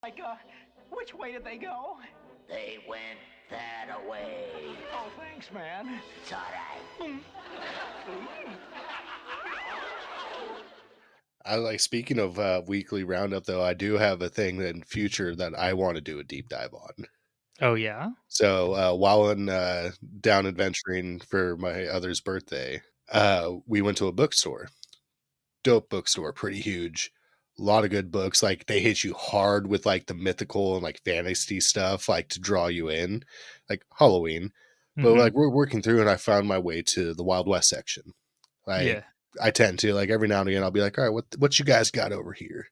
Like, which way did they go? They went that away. Oh, thanks, man. It's all right. I like speaking of weekly roundup though, I do have a thing in future that I want to do a deep dive on. Oh, yeah? So while in down adventuring for my other's birthday, we went to a bookstore. Dope bookstore, pretty huge. A lot of good books. Like they hit you hard with like the mythical and like fantasy stuff, like to draw you in, like Halloween. But Mhm. like we're working through, and I found my way to the Wild West section. Like Yeah. I tend to like every now and again, I'll be like, all right, what you guys got over here?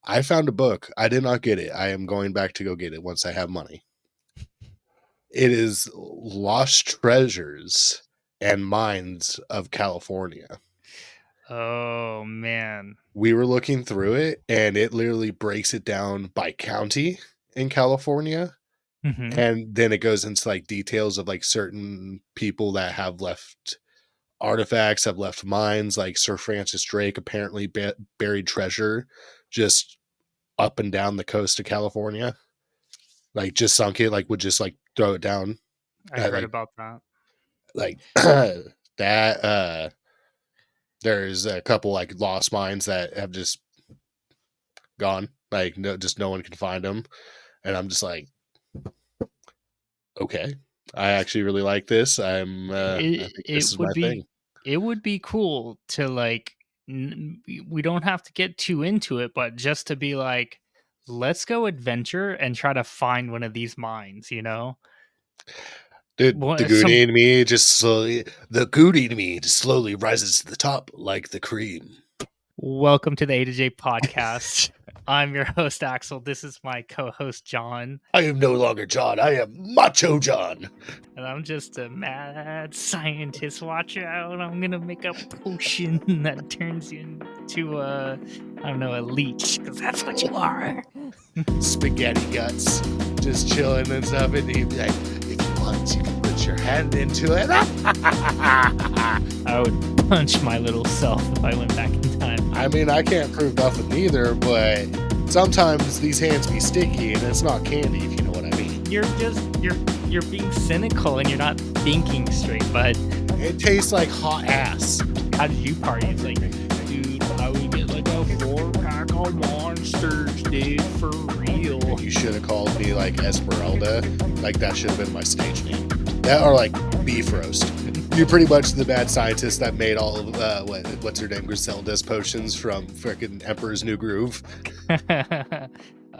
I found a book. I did not get it. I am going back to go get it once I have money. It is Lost Treasures and Mines of California. Oh, man. We were looking through it, and it literally breaks it down by county in California. Mhm. And then it goes into like details of like certain people that have left artifacts, have left mines. Like Sir Francis Drake apparently buried treasure just up and down the coast of California. Like just sunk it, like would just like throw it down I at heard about that. like that. There's a couple like lost mines that have just gone. Like no one can find them, and I'm just like, okay, I actually really like this. I think this is my thing. It would be cool to, like, we don't have to get too into it, but just to be like, "Let's go adventure and try to find one of these mines," you know? Dude, the What some Goonie in me just slowly, the Goonie in me just slowly rises to the top like the cream. Welcome to the A2J podcast. I'm your host, Axel. This is my co-host, John. I am no longer John. I am Macho John. And I'm just a mad scientist. Watch out. I'm going to make a potion that turns you into a leech, because that's what you are. Spaghetti guts, just chilling and stuff. And he'd be like, if you want, you can put your hand into it. I would punch my little self if I went back in time. I mean, I can't prove nothing either, but sometimes these hands be sticky and it's not candy, if you know what I mean. You're being cynical and you're not thinking straight, but It tastes like hot ass. how did you party? It's like, dude, I would get like a 4-pack of monsters, dude, for real. You should have called me like Esmeralda. Like that should have been my stage name. That or like beef roast. You're pretty much the bad scientist that made all of what's her name, Griselda's potions from freaking Emperor's New Groove.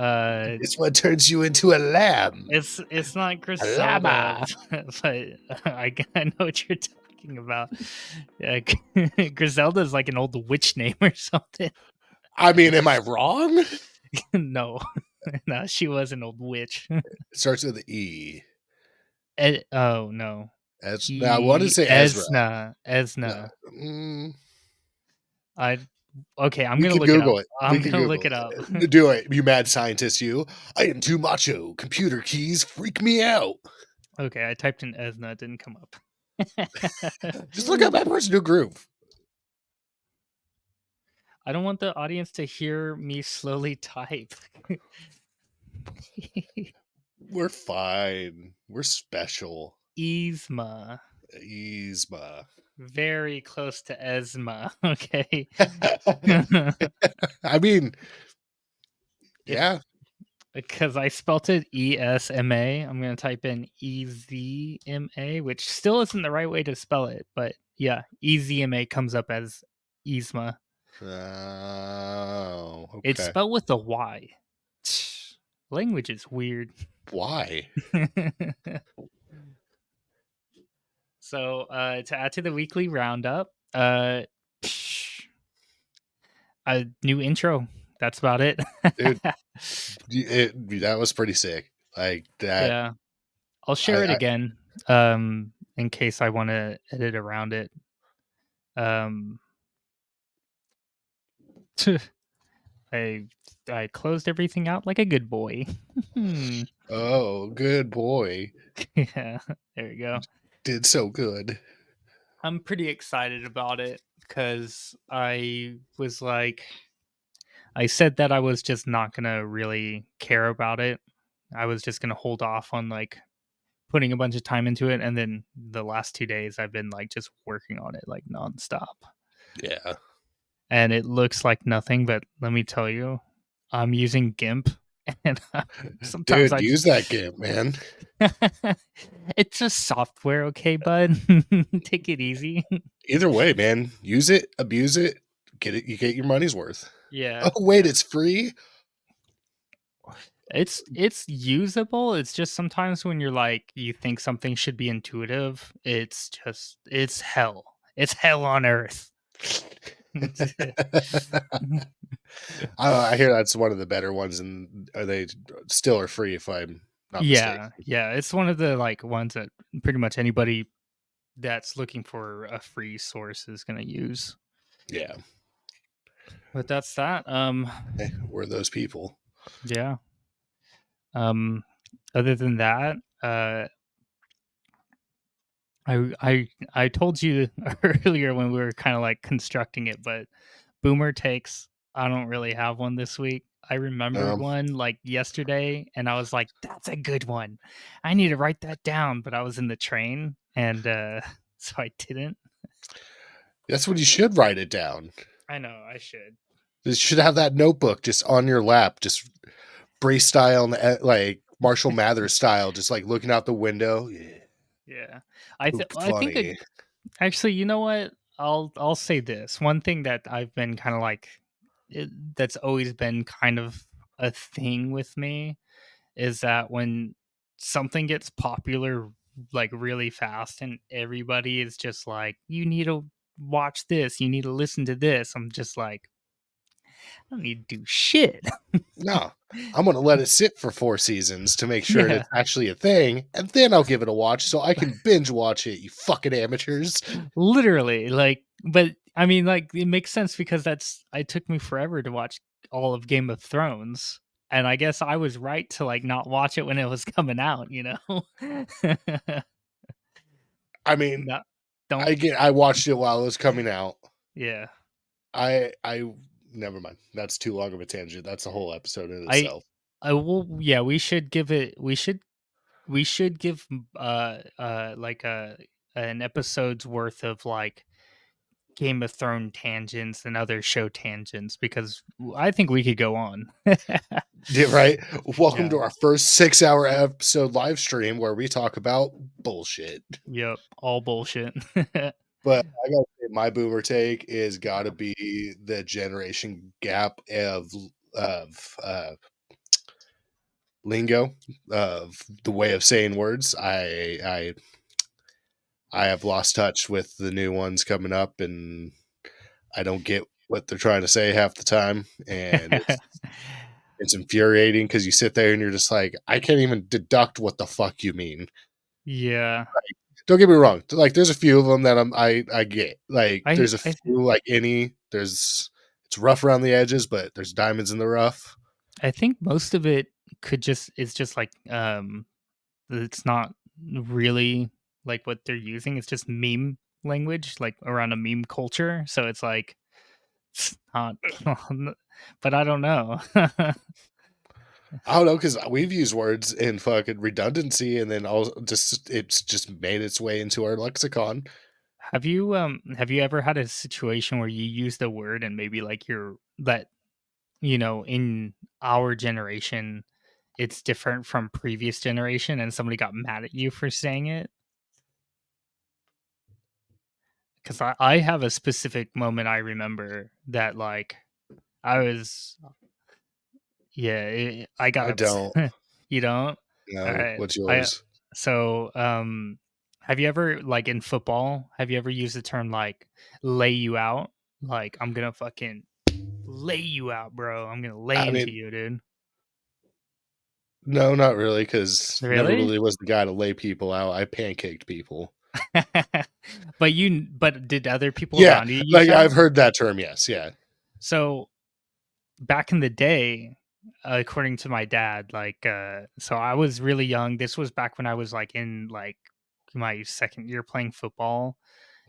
It's what turns you into a lamb. It's not Griselda, llama. but I know what you're talking about. Yeah, Griselda's like an old witch name or something. I mean, am I wrong? No, no, she was an old witch. It starts with an E. Oh no, Now I want to say Ezra. Esna. Okay, I'm We gonna can look it Google up. it. I'm We can gonna Google look it up. Do it, you mad scientist, you. I am too macho. Computer keys freak me out. Okay, I typed in Esna, it didn't come up. Just look up Emperor's New Groove. I don't want the audience to hear me slowly type. We're fine. We're special. Yzma. Yzma. Very close to Esma. Okay. I mean, yeah. Because I spelt it ESMA. I'm going to type in EZMA, which still isn't the right way to spell it. But yeah, EZMA comes up as Yzma. Oh, okay. It's spelled with a Y. Language is weird. Why? So to add to the weekly roundup, a new intro. That's about it. Dude, that was pretty sick. Like that. Yeah. I'll share it again in case I want to edit around it. I closed everything out like a good boy. Oh, good boy. Yeah, there we go. Did so good. I'm pretty excited about it because I was like, I said that I was just not gonna really care about it. I was just gonna hold off on like putting a bunch of time into it, and then the last 2 days I've been like just working on it like nonstop. Yeah. And it looks like nothing, but let me tell you, I'm using GIMP, and sometimes Dude, I use that GIMP, man. it's just software, okay, bud? Take it easy. Either way, man. Use it, abuse it, you get your money's worth. Yeah, Oh, wait, yeah. it's free? It's usable. It's just sometimes when you're like you think something should be intuitive, it's hell. It's hell on earth. I hear that's one of the better ones, and they still are free if I'm not mistaken. Yeah, yeah. It's one of the like ones that pretty much anybody that's looking for a free source is gonna use. Yeah. But that's that. We're those people. Yeah. Um Other than that, I told you earlier when we were kind of like constructing it, but boomer takes, I don't really have one this week. I remembered Um, one like yesterday and I was like, that's a good one. I need to write that down, but I was in the train and so I didn't. that's when you should write it down. I know I should. You should have that notebook just on your lap, just Brace style, like Marshall Mathers style, just like looking out the window. Yeah, Yeah. I think funny. actually, you know what? I'll say this. One thing that I've been kind of like that's always been kind of a thing with me is that when something gets popular like really fast and everybody is just like you need to watch this, you need to listen to this. I'm just like I don't need to do shit. No, I'm gonna let it sit for 4 seasons to make sure Yeah. it's actually a thing, and then I'll give it a watch so I can binge watch it, you fucking amateurs. Literally, like, but I mean, like, it makes sense because that's it took me forever to watch all of Game of Thrones, and I guess I was right to like not watch it when it was coming out, you know? I mean, No, don't, I watched it while it was coming out. yeah. I never mind. That's too long of a tangent. That's a whole episode in I itself. I will, yeah. We should give it. We should give like a an episode's worth of like Game of Thrones tangents and other show tangents because I think we could go on. Yeah, right? Welcome Yeah. to our first 6-hour episode live stream where we talk about bullshit. Yep. All bullshit. But I gotta say, my boomer take is gotta be the generation gap of lingo, of the way of saying words. I have lost touch with the new ones coming up, and I don't get what they're trying to say half the time, and it's infuriating because you sit there and you're just like, I can't even deduct what the fuck you mean. Yeah. Don't get me wrong. Like, there's a few of them that I get. Like, I there's a I few like any. There's it's rough around the edges, but there's diamonds in the rough. I think most of it could just it's just like it's not really like what they're using. It's just meme language, like around a meme culture. So it's like it's not but I don't know. I don't know because we've used words in fucking redundancy, and then all just it's just made its way into our lexicon. Have you ever had a situation where you used a word and maybe like you're that in our generation it's different from previous generation and somebody got mad at you for saying it? Because I have a specific moment I remember that like I was yeah I got I don't upset. You don't? All know right. what's I yours. so have you ever like in football have you ever used the term like lay you out, like I'm gonna fucking lay you out, bro, I'm gonna lay I into mean, you, dude? no, not really, because never Really? really was the guy to lay people out. I pancaked people. But did other people Yeah, around you use like I've that? heard that term. Yes, yeah. So back in the day, according to my dad, like so I was really young. This was back when I was like in like my second year playing football.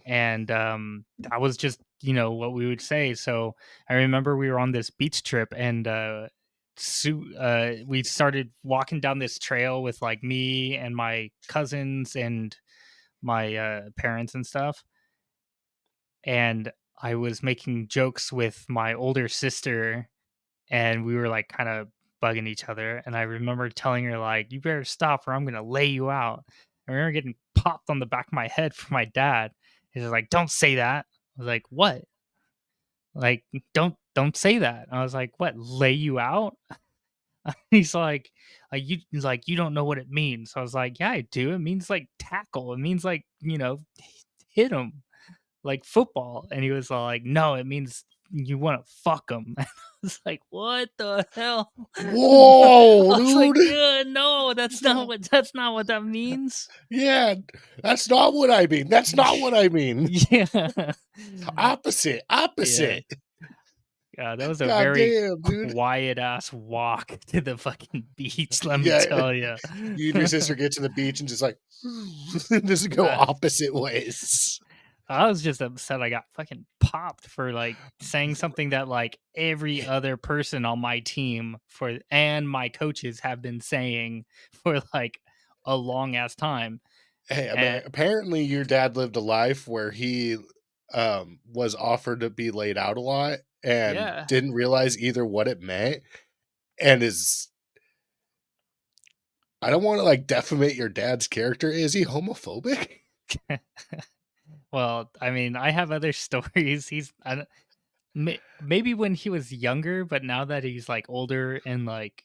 and that was just what we would say. So I remember we were on this beach trip, and we started walking down this trail with like me and my cousins and my parents and stuff, and I was making jokes with my older sister, and we were like kind of bugging each other. And I remember telling her like, "You better stop, or I'm gonna lay you out." I remember getting popped on the back of my head from my dad. He's like, "Don't say that." I was like, "What?" Like, don't say that. I was like, "What? Lay you out?" He's like you don't know what it means. So I was like, "Yeah, I do. It means like tackle. It means like hit him." Like football. And he was all like, "No, it means you want to fuck him." I was like, "What the hell?" I Whoa, was like, dude. No, that's not what that means." Yeah, that's not what I mean. That's not what I mean. Yeah. Opposite, Yeah. opposite. Yeah, that was a God very damn, dude. quiet ass walk to the fucking beach, let me Yeah, tell you. you and your sister get to the beach and just like just go opposite ways. I was just upset I got fucking popped for like saying something that like every other person on my team and my coaches have been saying for like a long ass time. Hey, And apparently your dad lived a life where he was offered to be laid out a lot and yeah. didn't realize either what it meant and is I don't want to like defamate your dad's character. Is he homophobic? Well, I mean, I have other stories. I don't, maybe when he was younger, but now that he's like older and like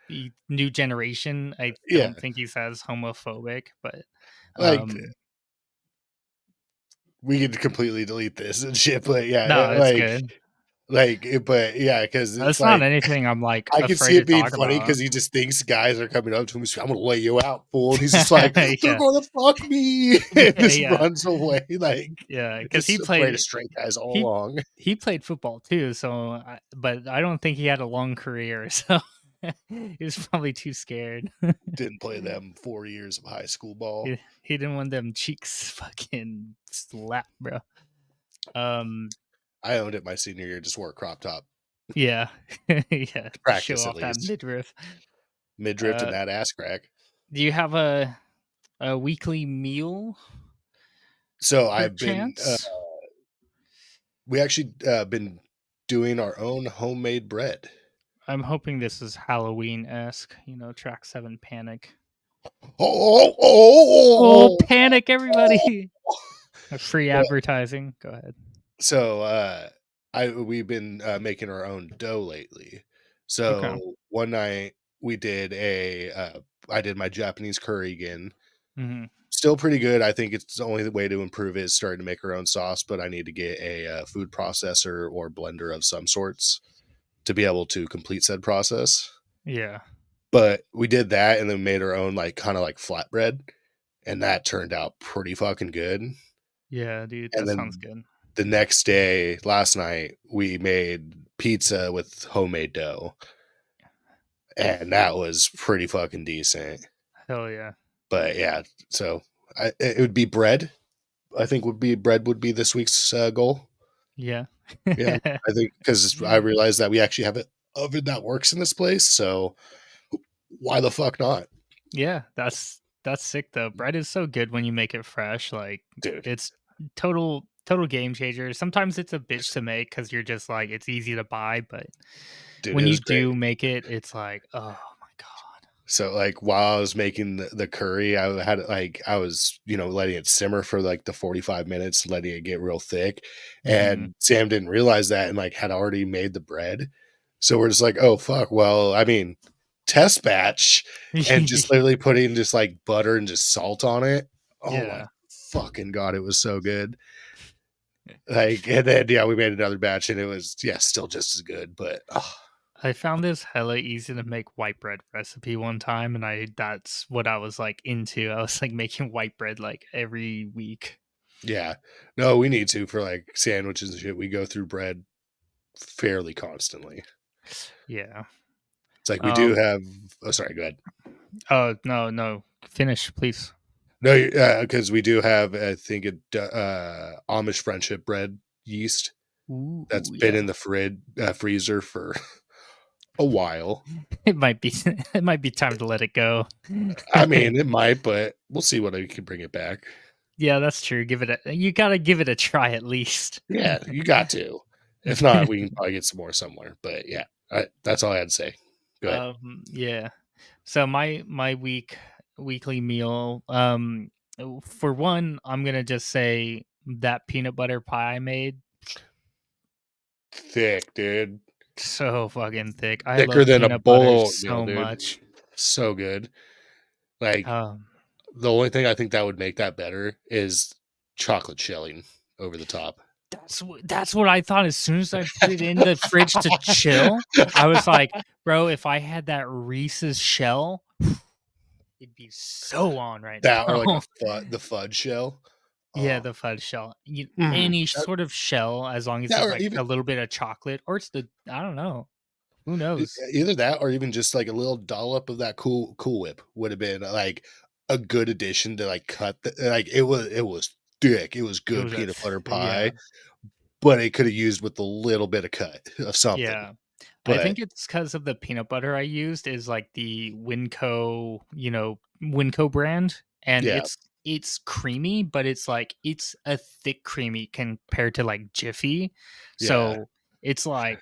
the new generation, I Yeah. don't think he's as homophobic. But Like um, we could completely delete this and shit, but yeah, no, it's good. but yeah, because it's It's not like anything I'm like I can afraid see to it being talk funny about. because he just thinks guys are coming up to him and saying, "I'm gonna lay you out, fool," and he's just like, "They're Yeah, gonna fuck me," and yeah, just yeah, runs away, like yeah. Because just afraid of straight guys all he along. he played football too. So, but I don't think he had a long career. So he was probably too scared. Didn't play them 4 years of high school ball. He didn't want them cheeks fucking slap, bro. Um, I owned it my senior year. Just wore a crop top yeah, yeah. to Show practice at off that least. midriff. Midriff and Uh, that ass crack. do you have a weekly meal So per I've been chance? we actually been doing our own homemade bread. I'm hoping this is Halloween esque. Track 7 Panic. Oh, Oh, oh, panic, oh, everybody! Free well, advertising. Go ahead. so we've been making our own dough lately. Okay. So one night we did I did my Japanese curry again. Hmm. Still pretty good. I think it's the only way to improve it is starting to make our own sauce, but I need to get a food processor or blender of some sorts to be able to complete said process. Yeah. But we did that and then made our own like kind of like flatbread, and that turned out pretty fucking good. Yeah, dude. And That sounds then good. the next day, last night, we made pizza with homemade dough, and that was pretty fucking decent. Hell yeah. But yeah, so it would be bread. I think bread would be this week's goal. Yeah. Yeah, I think because I realized that we actually have an oven that works in this place, so why the fuck not, Yeah, that's sick though. Bread is so good when you make it fresh. Like dude? it's total game changer. Sometimes it's a bitch to make because you're just like it's easy to buy, but Dude, when it you was great. do make it, it's like, oh my god. So like while I was making the curry, I had like I was letting it simmer for like the 45 minutes, letting it get real thick, Hmm. and Sam didn't realize that and like had already made the bread. So we're just like, oh fuck, well, I mean, test batch, and just literally putting just like butter and just salt on it. Oh my Yeah. fucking god, it was so good. Like, and then yeah, we made another batch, and it was still just as good. But I found this hella easy to make white bread recipe one time, and that's what I was like into. I was like making white bread like every week. yeah, no, we need to for like sandwiches and shit. We go through bread fairly constantly. Yeah. It's like we do Um have. Oh, sorry. Go ahead. oh no, no. Finish, please. No, because we do have, I think, Amish friendship bread yeast that's Ooh, been yeah. in the freezer for a while. It might be it might be time to let it go. I mean, it might, but we'll see when I can bring it back. Yeah, that's true. You gotta give it a try at least. Yeah, you got to. If not, we can probably get some more somewhere. But yeah, that's all I had to say. Go ahead. Yeah. So my weekly meal, for one, I'm gonna just say that peanut butter pie I made, Thick, dude. so fucking thick. I Thicker love than a peanut butter bowl of oatmeal, so dude. much. So good. Like, Um, the only thing I think that would make that better is chocolate shelling over the top. that's what I thought as soon as I put it in the fridge to chill. I was like, bro, if I had that Reese's shell, it'd be so on right That or like now. the fudge shell. Yeah, Oh, the fudge shell. mm. Any sort of shell, as long as That it's or like even a little bit of chocolate, or it's the I don't know. Who knows? either that or even just like a little dollop of that Cool Whip would have been like a good addition to like cut like it was thick. It was It good was a peanut butter yeah, pie, but it could have used with a little bit of cut of something. yeah. I But think it's because of the peanut butter I used is like the Winco, Winco brand, and yeah, it's creamy, but it's a thick creamy compared to like Jiffy, yeah. so it's like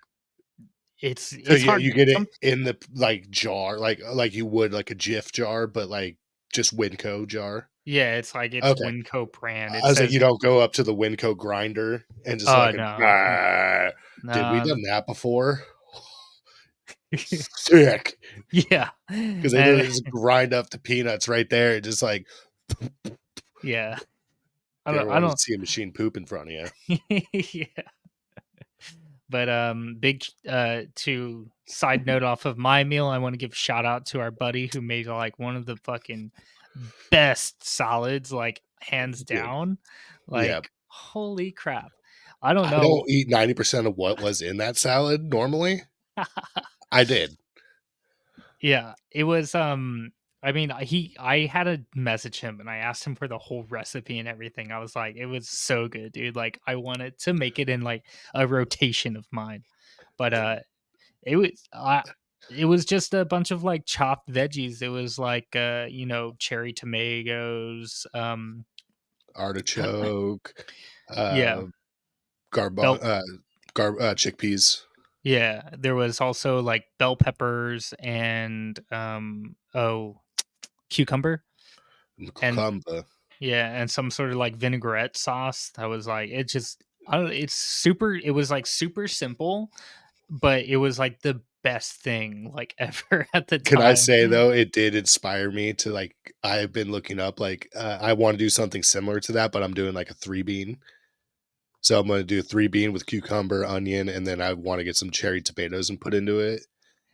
So it's yeah, hard. you get it Some in the like jar, like you would like a Jif jar, but like just Winco jar. Yeah, it's like it's Okay. Winco brand. It I was like, says, you don't go up to the Winco grinder and just "Oh like, no, "Ah." Did we no." done that before? Sick. Yeah, 'Cause they and literally just grind up the peanuts right there, just like, yeah, if you ever I wanted to don't. see a machine poop in front of you. Yeah, but big to side note off of my meal, I want to give a shout out to our buddy who made like one of the fucking best salads, like hands Dude, down. yeah. Like holy crap! I don't I know. don't eat 90% of what was in that salad normally. I did. Yeah, it was, I mean, I had to message him and I asked him for the whole recipe and everything. I was like, "It was so good, dude." Like, I wanted to make it in, like, a rotation of mine. But, it was it was just a bunch of, like, chopped veggies. It was like, cherry tomatoes, Artichoke, yeah, uh, garban bell chickpeas, yeah, there was also, like, bell peppers and, cucumber, and and cucumber. yeah, and some sort of, like, vinaigrette sauce that was, like it just I don't it's super it was, like, super simple, but it was, like, the best thing, like, ever at the Can I time. say though, it did inspire me to like I've been looking up like I want to do something similar to that, but I'm doing like a three bean. So I'm gonna do a three bean with cucumber, onion, and then I want to get some cherry tomatoes and put into it,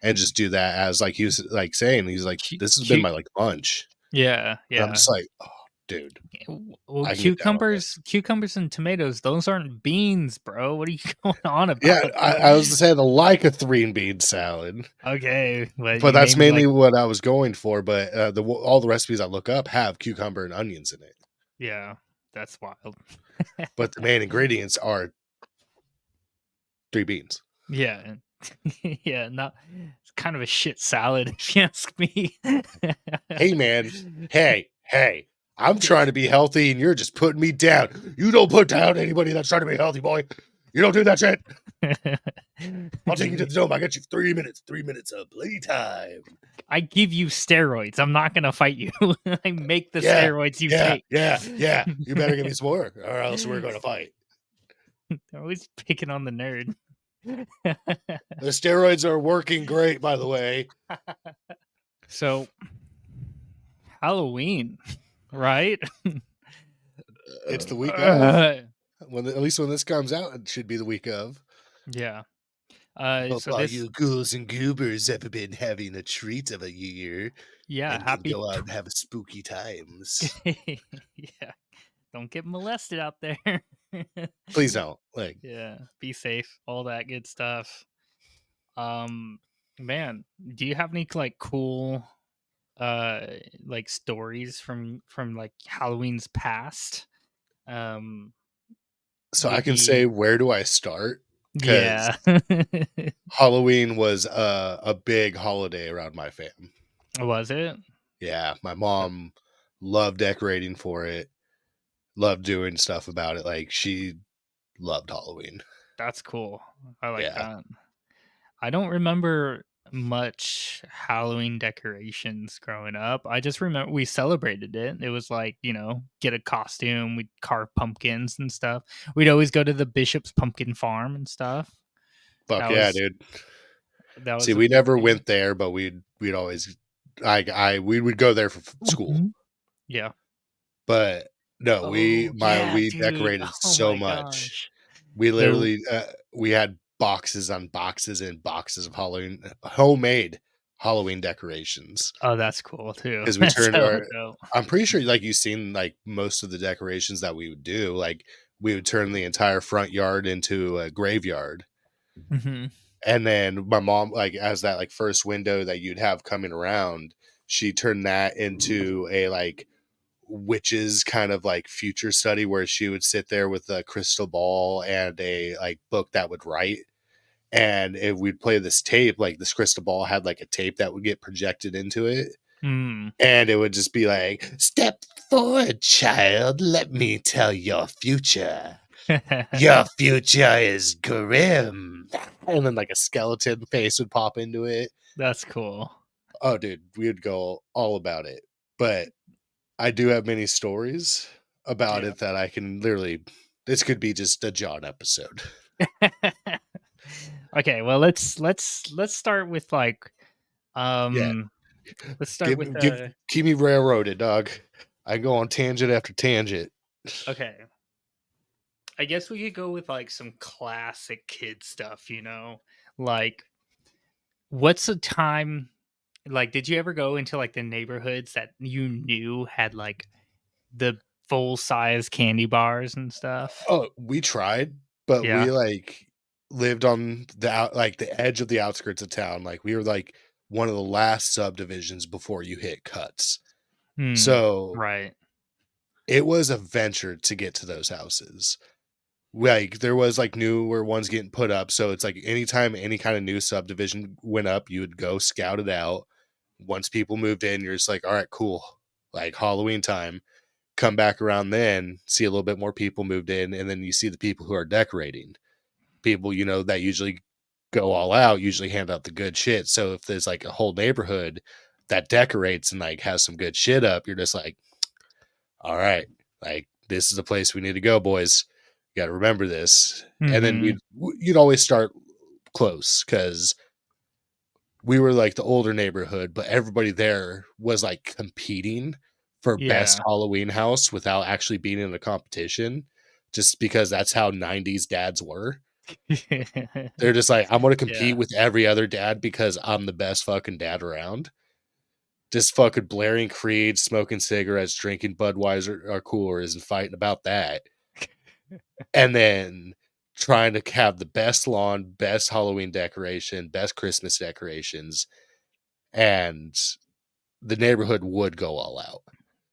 and just do that as like he was like saying he's like Cu this has been cu my like lunch, Yeah, and I'm yeah. just like oh dude, Well, I can get down on this. cucumbers and tomatoes, those aren't beans, bro. What are you going on Yeah, about? I was saying I like a three bean salad, Okay, well, but you that's made me mainly like what I was going for. But all the recipes I look up have cucumber and onions in it, yeah, that's wild. but the main ingredients are three beans. Yeah. Yeah, not it's kind of a shit salad if you ask me. Hey man, hey, I'm trying to be healthy and you're just putting me down. You don't put down anybody that's trying to be healthy, boy. You don't do that shit. I'll take you to the dome. I got you 3 minutes, 3 minutes of playtime. I give you steroids. I'm not gonna fight you. I make the Yeah, steroids you yeah, take. yeah, yeah. You better give me some more, or else we're going to fight. Always picking on the nerd. The steroids are working great, by the way. So Halloween, right? It's the week of. Uh, At least when this comes out, it should be the week of. yeah. Hope So all this you ghouls and goobers have been having a treat of a year yeah, and can happy go out and have spooky times. yeah. Don't get molested out there. Please don't. Like, Yeah, be safe, all that good stuff. Um, man, do you have any like cool uh like stories from like Halloween's past. Um So I would can say, be where do I start? Because yeah. Halloween was a big holiday around my fam. Was it? Yeah, my mom loved decorating for it, loved doing stuff about it. Like, she loved Halloween. That's cool. I like Yeah. that. I don't remember much Halloween decorations growing up. I just remember we celebrated it. It was like, get a costume, we'd carve pumpkins and stuff. We'd always go to the Bishop's pumpkin farm and stuff. Fuck That yeah, was dude. that See, was a we big never thing. went there, but we'd always we would go there for school. Mhm. Yeah. But no, Oh, yeah, we dude. decorated Oh so my much. gosh. We The literally we had boxes on boxes and boxes of Halloween homemade Halloween decorations Oh, that's cool too. because we That's turned so our. dope. I'm pretty sure like you've seen like most of the decorations that we would do. Like, we would turn the entire front yard into a graveyard. Mhm. And then my mom, like, as that like first window that you'd have coming around, she turned that into a like witches kind of like future study where she would sit there with a crystal ball and a like book that would write. And if we'd play this tape, like this crystal ball had like a tape that would get projected into it. Mm. And it would just be like, "Step forward, child. Let me tell your future. Your future is grim." And then like a skeleton face would pop into it. That's cool. Oh, dude, we would go all about it. But I do have many stories about Yeah. it that I can literally. This could be just a John episode. Okay, well let's start with like Yeah, um let's start with keep me railroaded, dog. I go on tangent after tangent. okay. I guess we could go with like some classic kid stuff, Like what's a time like did you ever go into like the neighborhoods that you knew had like the full size candy bars and stuff? Oh, we tried, but Yeah. we like lived on the like the edge of the outskirts of town. Like, we were like one of the last subdivisions before you hit cuts. Hmm. So Right. it was a venture to get to those houses. Like, there was like newer ones getting put up. So it's like anytime any kind of new subdivision went up, you would go scout it out. Once people moved in, you're just like, all right, cool. Like, Halloween time, come back around then, see a little bit more people moved in, and then you see the people who are decorating. People, that usually go all out, usually hand out the good shit. So if there's like a whole neighborhood that decorates and like has some good shit up, you're just like, all right, like, this is the place we need to go, boys. You got to remember this. And then Mhm. you'd always start close because we were like the older neighborhood, but everybody there was like competing for best Yeah. Halloween house without actually being in a competition, just because that's how 90s dads were. They're just like, I'm going to compete Yeah. with every other dad because I'm the best fucking dad around. Just fucking blaring Creed, smoking cigarettes, drinking Budweiser or coolers, and fighting about that. And then trying to have the best lawn, best Halloween decoration, best Christmas decorations. And the neighborhood would go all out.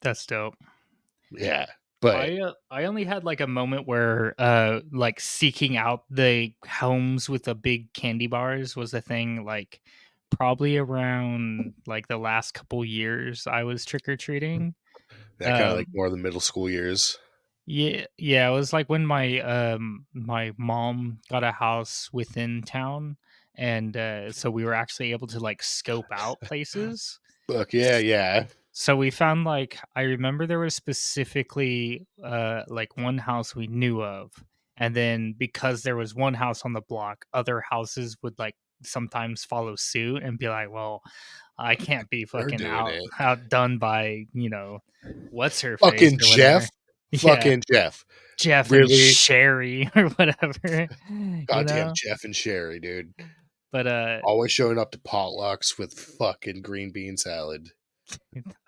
That's dope. Yeah. But I only had like a moment where like seeking out the homes with the big candy bars was a thing like probably around like the last couple years I was trick or treating. that kind of like Um more of the middle school years. yeah, it was like when my mom got a house within town and so we were actually able to like scope out places. Fuck yeah, yeah. So we found like I remember there was specifically like one house we knew of, and then because there was one house on the block, other houses would like sometimes follow suit and be like, "Well, I can't be They're fucking doing it. outdone by what's her face Fucking or whatever." Jeff. Yeah, Fucking Jeff. Jeff and Really? Sherry or whatever, you Goddamn know. Jeff and Sherry, dude. But Always showing up to potlucks with fucking green bean salad.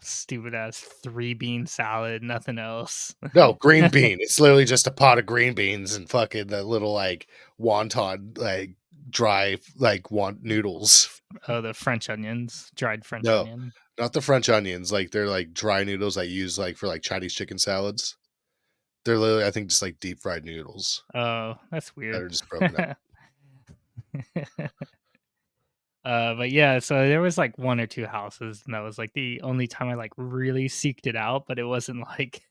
stupid ass three bean salad, nothing else. No, green bean. It's literally just a pot of green beans and fucking the little like wonton like dry, like, want noodles. Oh, the French onions, dried French No, onion. not the French onions, like, they're, like, dry noodles I use, like, for, like, Chinese chicken salads. They're literally, I think, just, like, deep fried noodles Oh, that's that weird. are just broken up. But yeah, so there was like one or two houses, and that was like the only time I like really seeked it out. But it wasn't like,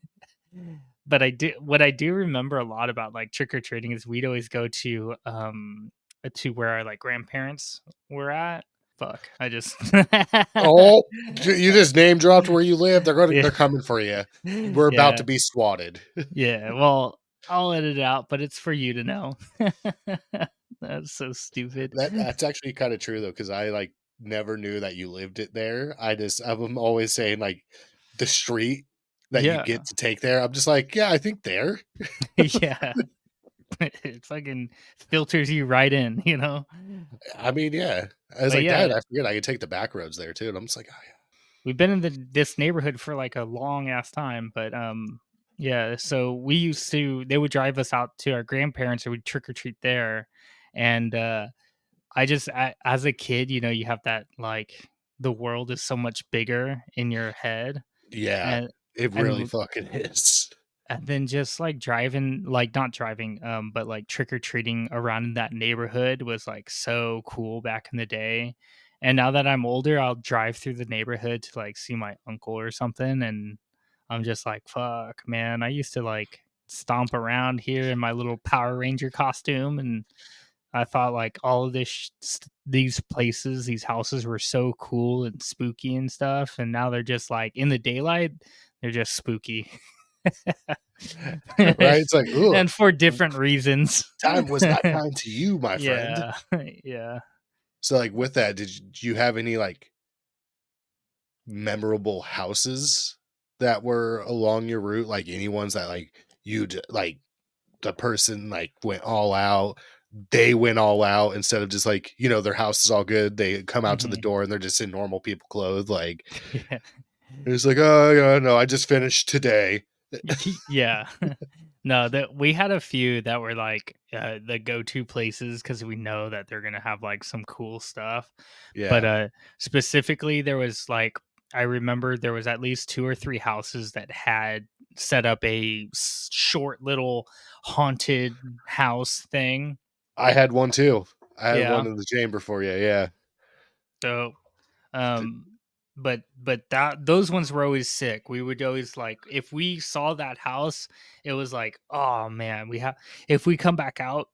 but I do what I do remember a lot about like trick or treating is we'd always go to where our like grandparents were at. Fuck, I just Oh, you just name dropped where you live. yeah, They're coming for you. We're about yeah, to be swatted. yeah. Well, I'll edit it out, but it's for you to know. That's so stupid. That's actually kind of true though, because I like never knew that you lived it there. I'm always saying like the street that you Yeah, get to take there. I'm just like, yeah, I think there. yeah. It fucking filters you right in, you know? I mean, yeah. I was But like, Dad, yeah, I forget I could take the back roads there too. And I'm just like, oh, we've been in this neighborhood for like a long ass time, but yeah, so we used to they would drive us out to our grandparents or we'd trick or treat there. And as a kid, you know, you have that like the world is so much bigger in your head. yeah, And it really and fucking is. And then just, like, driving like, not driving, but, like, trick or treating around in that neighborhood was, like, so cool back in the day. And now that I'm older, I'll drive through the neighborhood to, like, see my uncle or something, and I'm just like, "Fuck, man, I used to, like, stomp around here in my little Power Ranger costume, and I thought, like, all of these places, these houses were so cool and spooky and stuff, and now they're just, like, in the daylight, they're just spooky." Right? It's like, ugh, And for different reasons. time was not kind to you, my friend. Yeah, yeah. So, like, with that, did you have any like memorable houses that were along your route? Like any ones that like like the person like went all out, they went all out instead of just like, their house is all good. They come out to the Mhm. door and they're just in normal people clothes. Like Yeah. it's like, oh yeah, no, I just finished today. Yeah. No, that we had a few that were like the go-to places because we know that they're gonna have like some cool stuff. But Yeah. specifically, there was like I remember there was at least two or three houses that had set up a short little haunted house thing. I had one too. I had Yeah. one in the chamber for you. Yeah. So Th- Um, but that those ones were always sick. We would always like if we saw that house, it was like, oh man, we have if we come back out,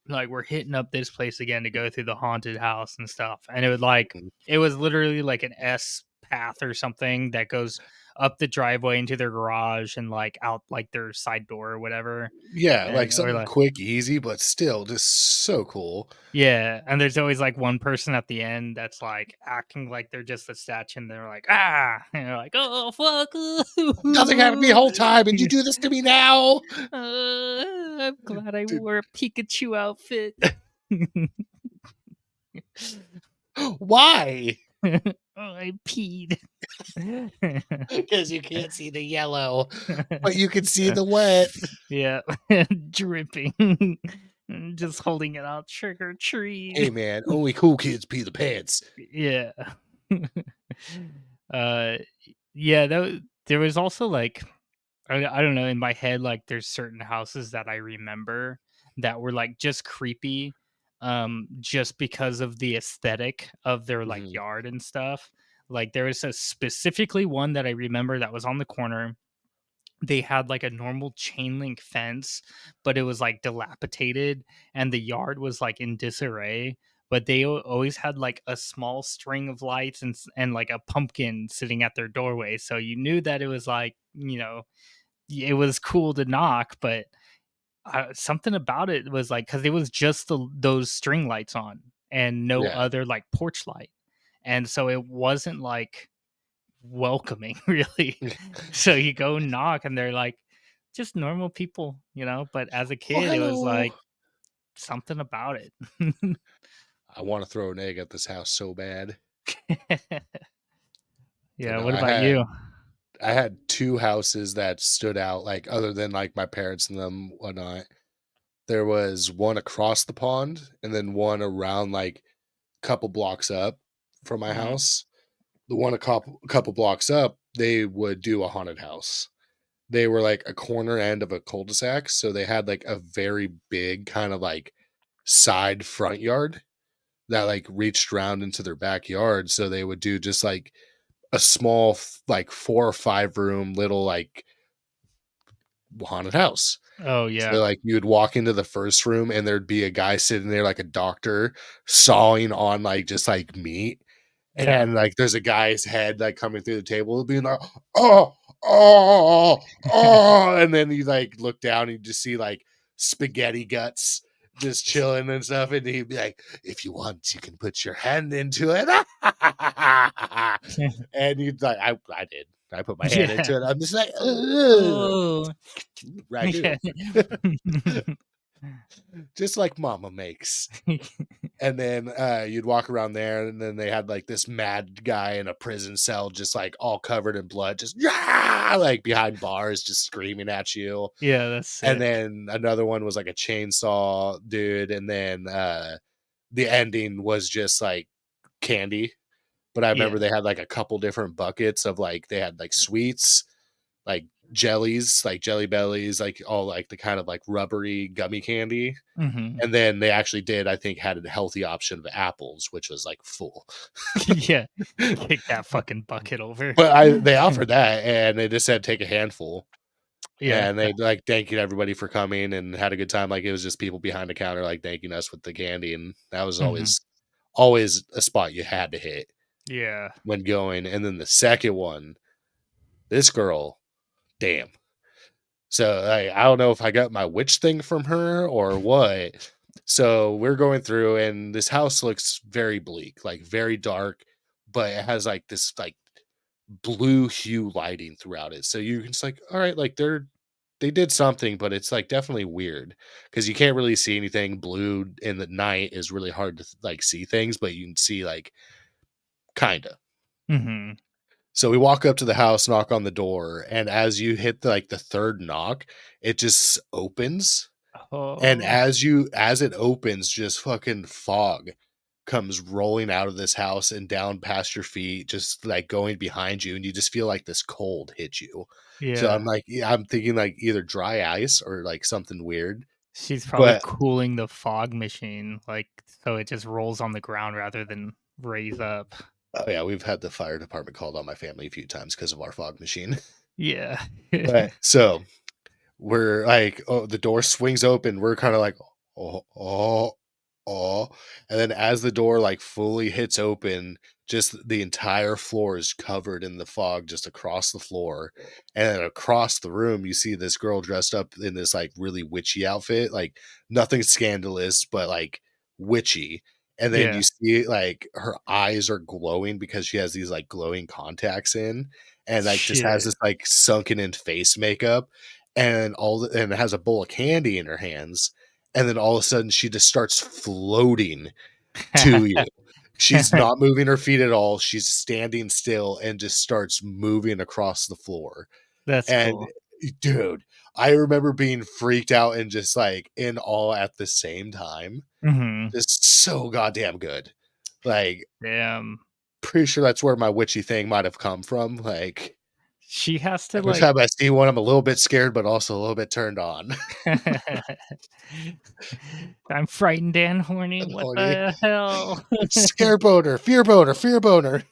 like we're hitting up this place again to go through the haunted house and stuff. And it was literally like an S path or something that goes up the driveway into their garage and like out like their side door or whatever. Yeah, like And or something like quick, easy, but still just so cool. yeah, and there's always like one person at the end that's like acting like they're just a statue, and they're like, ah, and they're like, oh fuck, Nothing happened to me the whole time, and you do this to me now. I'm glad I Dude, wore a Pikachu outfit. why? Oh, I peed. Because you can't see the yellow, but you can see the wet. Yeah, dripping. Just holding it out, trick or Hey treat. man, only cool kids pee the pants. Yeah. uh yeah, there was also like I don't know, in my head, like there's certain houses that I remember that were like just creepy, just because of the aesthetic of their like Mhm. yard and stuff. Like there was a specifically one that I remember that was on the corner. They had like a normal chain link fence, but it was like dilapidated and the yard was like in disarray. But they always had like a small string of lights and like a pumpkin sitting at their doorway. So you knew that it was like, it was cool to knock, but something about it was like because it was just those string lights on and no Yeah. other like porch light. And so it wasn't like welcoming really. So you go knock and they're like just normal people, but as a Oh, kid it was hello. like something about it. I want to throw an egg at this house so bad. Yeah, No, what about you? I had two houses that stood out, like other than like my parents and them whatnot. There was one across the pond and then one around like a couple blocks up from my Mhm. house. The one a couple blocks up, they would do a haunted house. They were like a corner end of a cul-de-sac, so they had like a very big kind of like side front yard that like reached around into their backyard. So they would do just like a small, like 4 or 5 room little like haunted house. Oh, So, yeah. like, you would walk into the first room and there'd be a guy sitting there like a doctor sawing on, like, just, like, meat, Yeah. and, like, there's a guy's head, like, coming through the table being like, "Oh, oh, oh," and then you, like, look down and you just see, like, spaghetti guts just chilling and stuff, and he'd be like, "If you want, you can put your hand into it." And you'd like, I did. I put my hand Yeah. into it. I'm just like, "Ugh, Oh. ragu." Yeah. Just like mama makes. And then you'd walk around there, and then they had like this mad guy in a prison cell, just like all covered in blood, just yeah, like behind bars, just screaming at you. Yeah, that's And sick. then another one was like a chainsaw dude, and then the ending was just like candy. But I Yeah. remember they had like a couple different buckets of like they had like sweets, like jellies, like jelly bellies, like all like the kind of like rubbery gummy candy. Mhm. And then they actually did, I think, had a healthy option of apples, which was like full. Yeah. Kick that fucking bucket over. But I they offered that and they just said take a handful. Yeah. And they like thanked everybody for coming and had a good time. Like it was just people behind the counter like thanking us with the candy. And that was Mhm. always a spot you had to hit Yeah. when going. And then the second one, this girl, damn. So I don't know if I got my witch thing from her or what. So we're going through, and this house looks very bleak, like very dark, but it has like this like blue hue lighting throughout it. So you can just like, all right, like they did something, but it's like definitely weird because you can't really see anything. Blue in the night is really hard to like see things, but you can see like kinda. Mhm. So we walk up to the house, knock on the door, and as you hit like the third knock, it just opens. And Oh. as it opens, just fucking fog comes rolling out of this house and down past your feet, just like going behind you, and you just feel like this cold hit you. So Yeah. I'm like, yeah, I'm thinking like either dry ice or like something weird. She's probably But cooling the fog machine, like, so it just rolls on the ground rather than raise up. oh yeah, we've had the fire department called on my family a few times because of our fog machine. Yeah. But so we're like, oh, the door swings open. We're kind of like, oh, oh, oh. And then as the door like fully hits open, just the entire floor is covered in the fog just across the floor. And then across the room, you see this girl dressed up in this like really witchy outfit, like nothing scandalous, but like witchy. And then Yeah. you see like her eyes are glowing because she has these like glowing contacts in and like just has this Shit. like sunken in face makeup and and it has a bowl of candy in her hands, and then all of a sudden she just starts floating to you. She's not moving her feet at all. She's standing still and just starts moving across the floor. That's And cool. dude, I remember being freaked out and just like in awe at the same time. Mhm. Just so goddamn good. Like, Damn. pretty sure that's where my witchy thing might have come from. Like, She has to, every like time I see one, I'm a little bit scared, but also a little bit turned on. I'm frightened and horny, And what horny. the hell? Scare boner, fear boner, fear boner.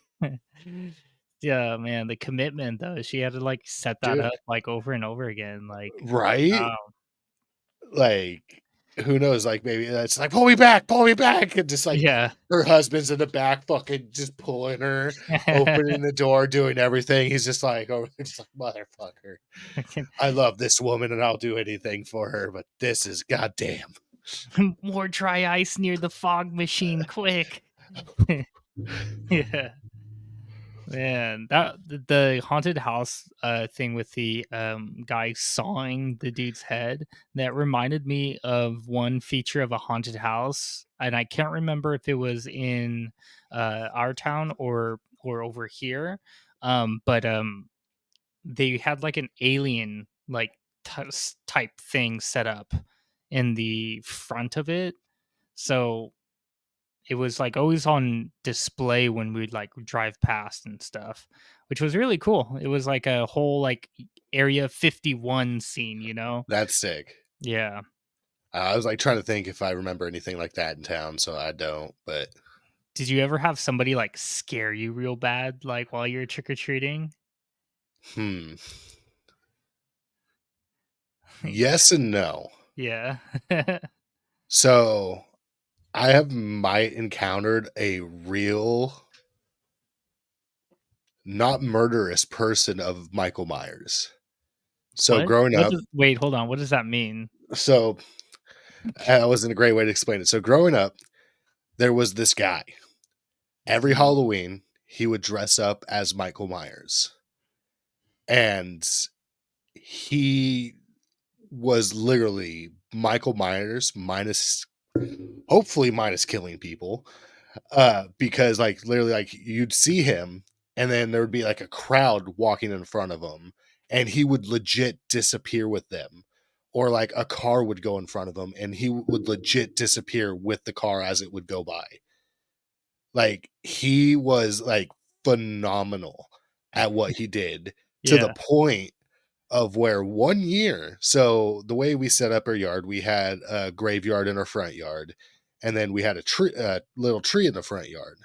Yeah, man, the commitment, though, she had to, like, set that Dude, up, like, over and over again, like, right? wow. Like, who knows? Like, maybe that's like, pull me back. And just like Yeah. her husband's in the back, fucking just pulling her, opening the door, doing everything. He's just like, oh, just like, motherfucker. I love this woman and I'll do anything for her, but this is goddamn. More dry ice near the fog machine, quick. Yeah. Man, that the haunted house thing with the guy sawing the dude's head, that reminded me of one feature of a haunted house, and I can't remember if it was in our town or over here. But they had like an alien like type thing set up in the front of it. So it was like always on display when we'd like drive past and stuff, which was really cool. It was like a whole like Area 51 scene, you know? That's sick. Yeah. I was like trying to think if I remember anything like that in town, so I don't. But Did you ever have somebody like scare you real bad, like while you're trick or treating? hmm, yes and no. Yeah. So might encountered a real, not murderous person of Michael Myers. So What? growing What up, does wait, hold on. What does that mean? so that wasn't a great way to explain it. So growing up, there was this guy. Every Halloween, he would dress up as Michael Myers. And he was literally Michael Myers minus, hopefully minus killing people, because like literally like you'd see him and then there would be like a crowd walking in front of him and he would legit disappear with them, or like a car would go in front of him and he would legit disappear with the car as it would go by. Like he was like phenomenal at what he did, to the Yeah. point of where one year, so the way we set up our yard, we had a graveyard in our front yard, and then we had a little tree in the front yard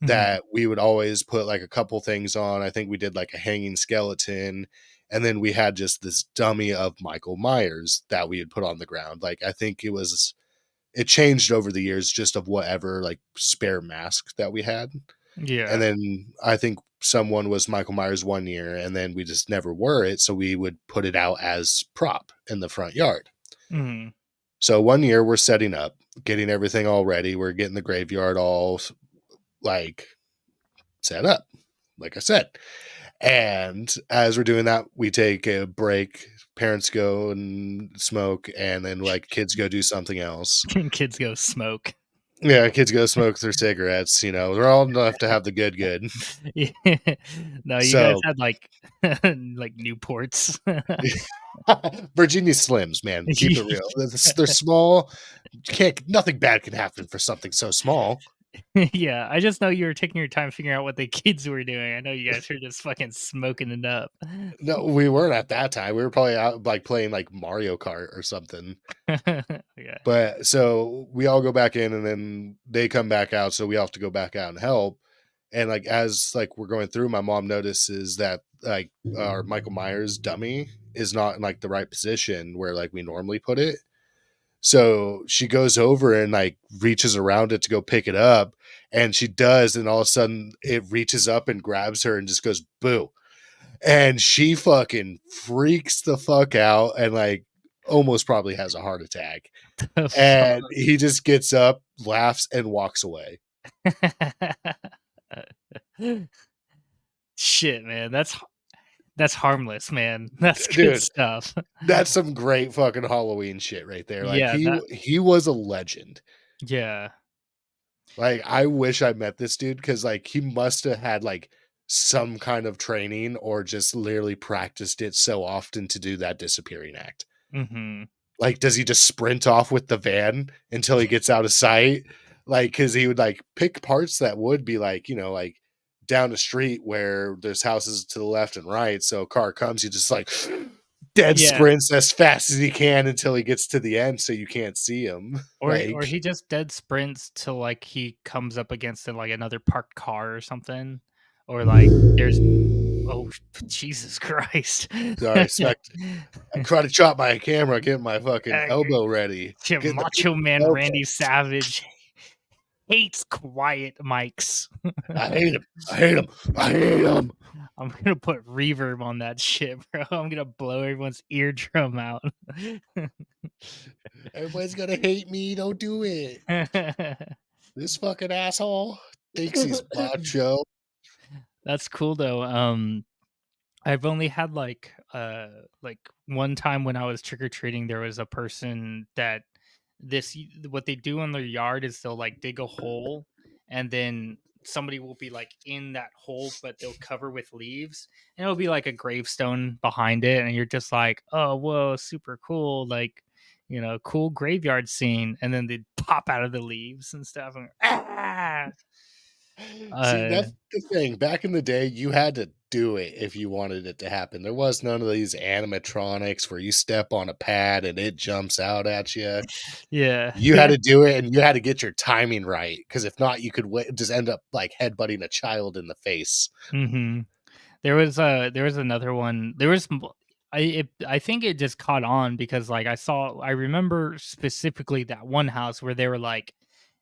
Mhm. that we would always put like a couple things on. I think we did like a hanging skeleton, and then we had just this dummy of Michael Myers that we had put on the ground. Like I think it changed over the years just of whatever like spare mask that we had. And Yeah. then I think someone was Michael Myers one year, and then we just never wore it. So we would put it out as prop in the front yard. Mhm. So one year we're setting up, getting everything all ready. We're getting the graveyard all like set up, like I said. And as we're doing that, we take a break. Parents go and smoke, and then like kids go do something else. Kids go smoke. Yeah, kids go smoke their cigarettes. We're all enough to have the good, good. Yeah. No, you guys So had like like Newports. Virginia Slims, man, keep it real. They're small. Can't nothing bad can happen for something so small. Yeah, I just know you were taking your time figuring out what the kids were doing. I know you guys were just fucking smoking it up. No, we weren't at that time. We were probably out like playing like Mario Kart or something. Yeah. But so we all go back in and then they come back out, so we all have to go back out and help. And like as like we're going through, my mom notices that like our Michael Myers dummy is not in like the right position where like we normally put it. So she goes over and like reaches around it to go pick it up, and she does, and all of a sudden it reaches up and grabs her and just goes boo. And she fucking freaks the fuck out and like almost probably has a heart attack. The And he just gets up, laughs, and walks away. fuck? Shit, man. That's harmless, man. That's good Dude, stuff. that's some great fucking Halloween shit right there. Like Yeah, that he was a legend. yeah. Like I wish I met this dude because like he must have had like some kind of training or just literally practiced it so often to do that disappearing act. Mhm. Like, does he just sprint off with the van until he gets out of sight? Like, because he would like pick parts that would be like, like down the street where there's houses to the left and right. So a car comes, he just like dead Yeah. sprints as fast as he can until he gets to the end so you can't see him. Or Like, he just dead sprints till, like, he comes up against, like, another parked car or something, or, like, there's oh, Jesus Christ. sorry, I karate chop my camera, get my fucking Uh, elbow ready, getting the Macho Man Randy elbows. Savage hates quiet mics. I hate him. I hate him. I hate him. I'm gonna put reverb on that shit, bro. I'm gonna blow everyone's eardrum out. Everybody's gonna hate me. Don't do it. This fucking asshole thinks he's macho. That's cool though. I've only had like one time when I was trick or treating, there was a person that what they do in their yard is they'll like dig a hole and then somebody will be like in that hole, but they'll cover with leaves and it'll be like a gravestone behind it, and you're just like, oh whoa, super cool. Like cool graveyard scene, and then they'd pop out of the leaves and stuff. And, ah! See, Uh, that's the thing. Back in the day, you had to do it if you wanted it to happen. There was none of these animatronics where you step on a pad and it jumps out at you. yeah, You had yeah. to do it and you had to get your timing right because if not, you could just end up like headbutting a child in the face. hmm there was another one. I think it just caught on because like I remember specifically that one house where they were like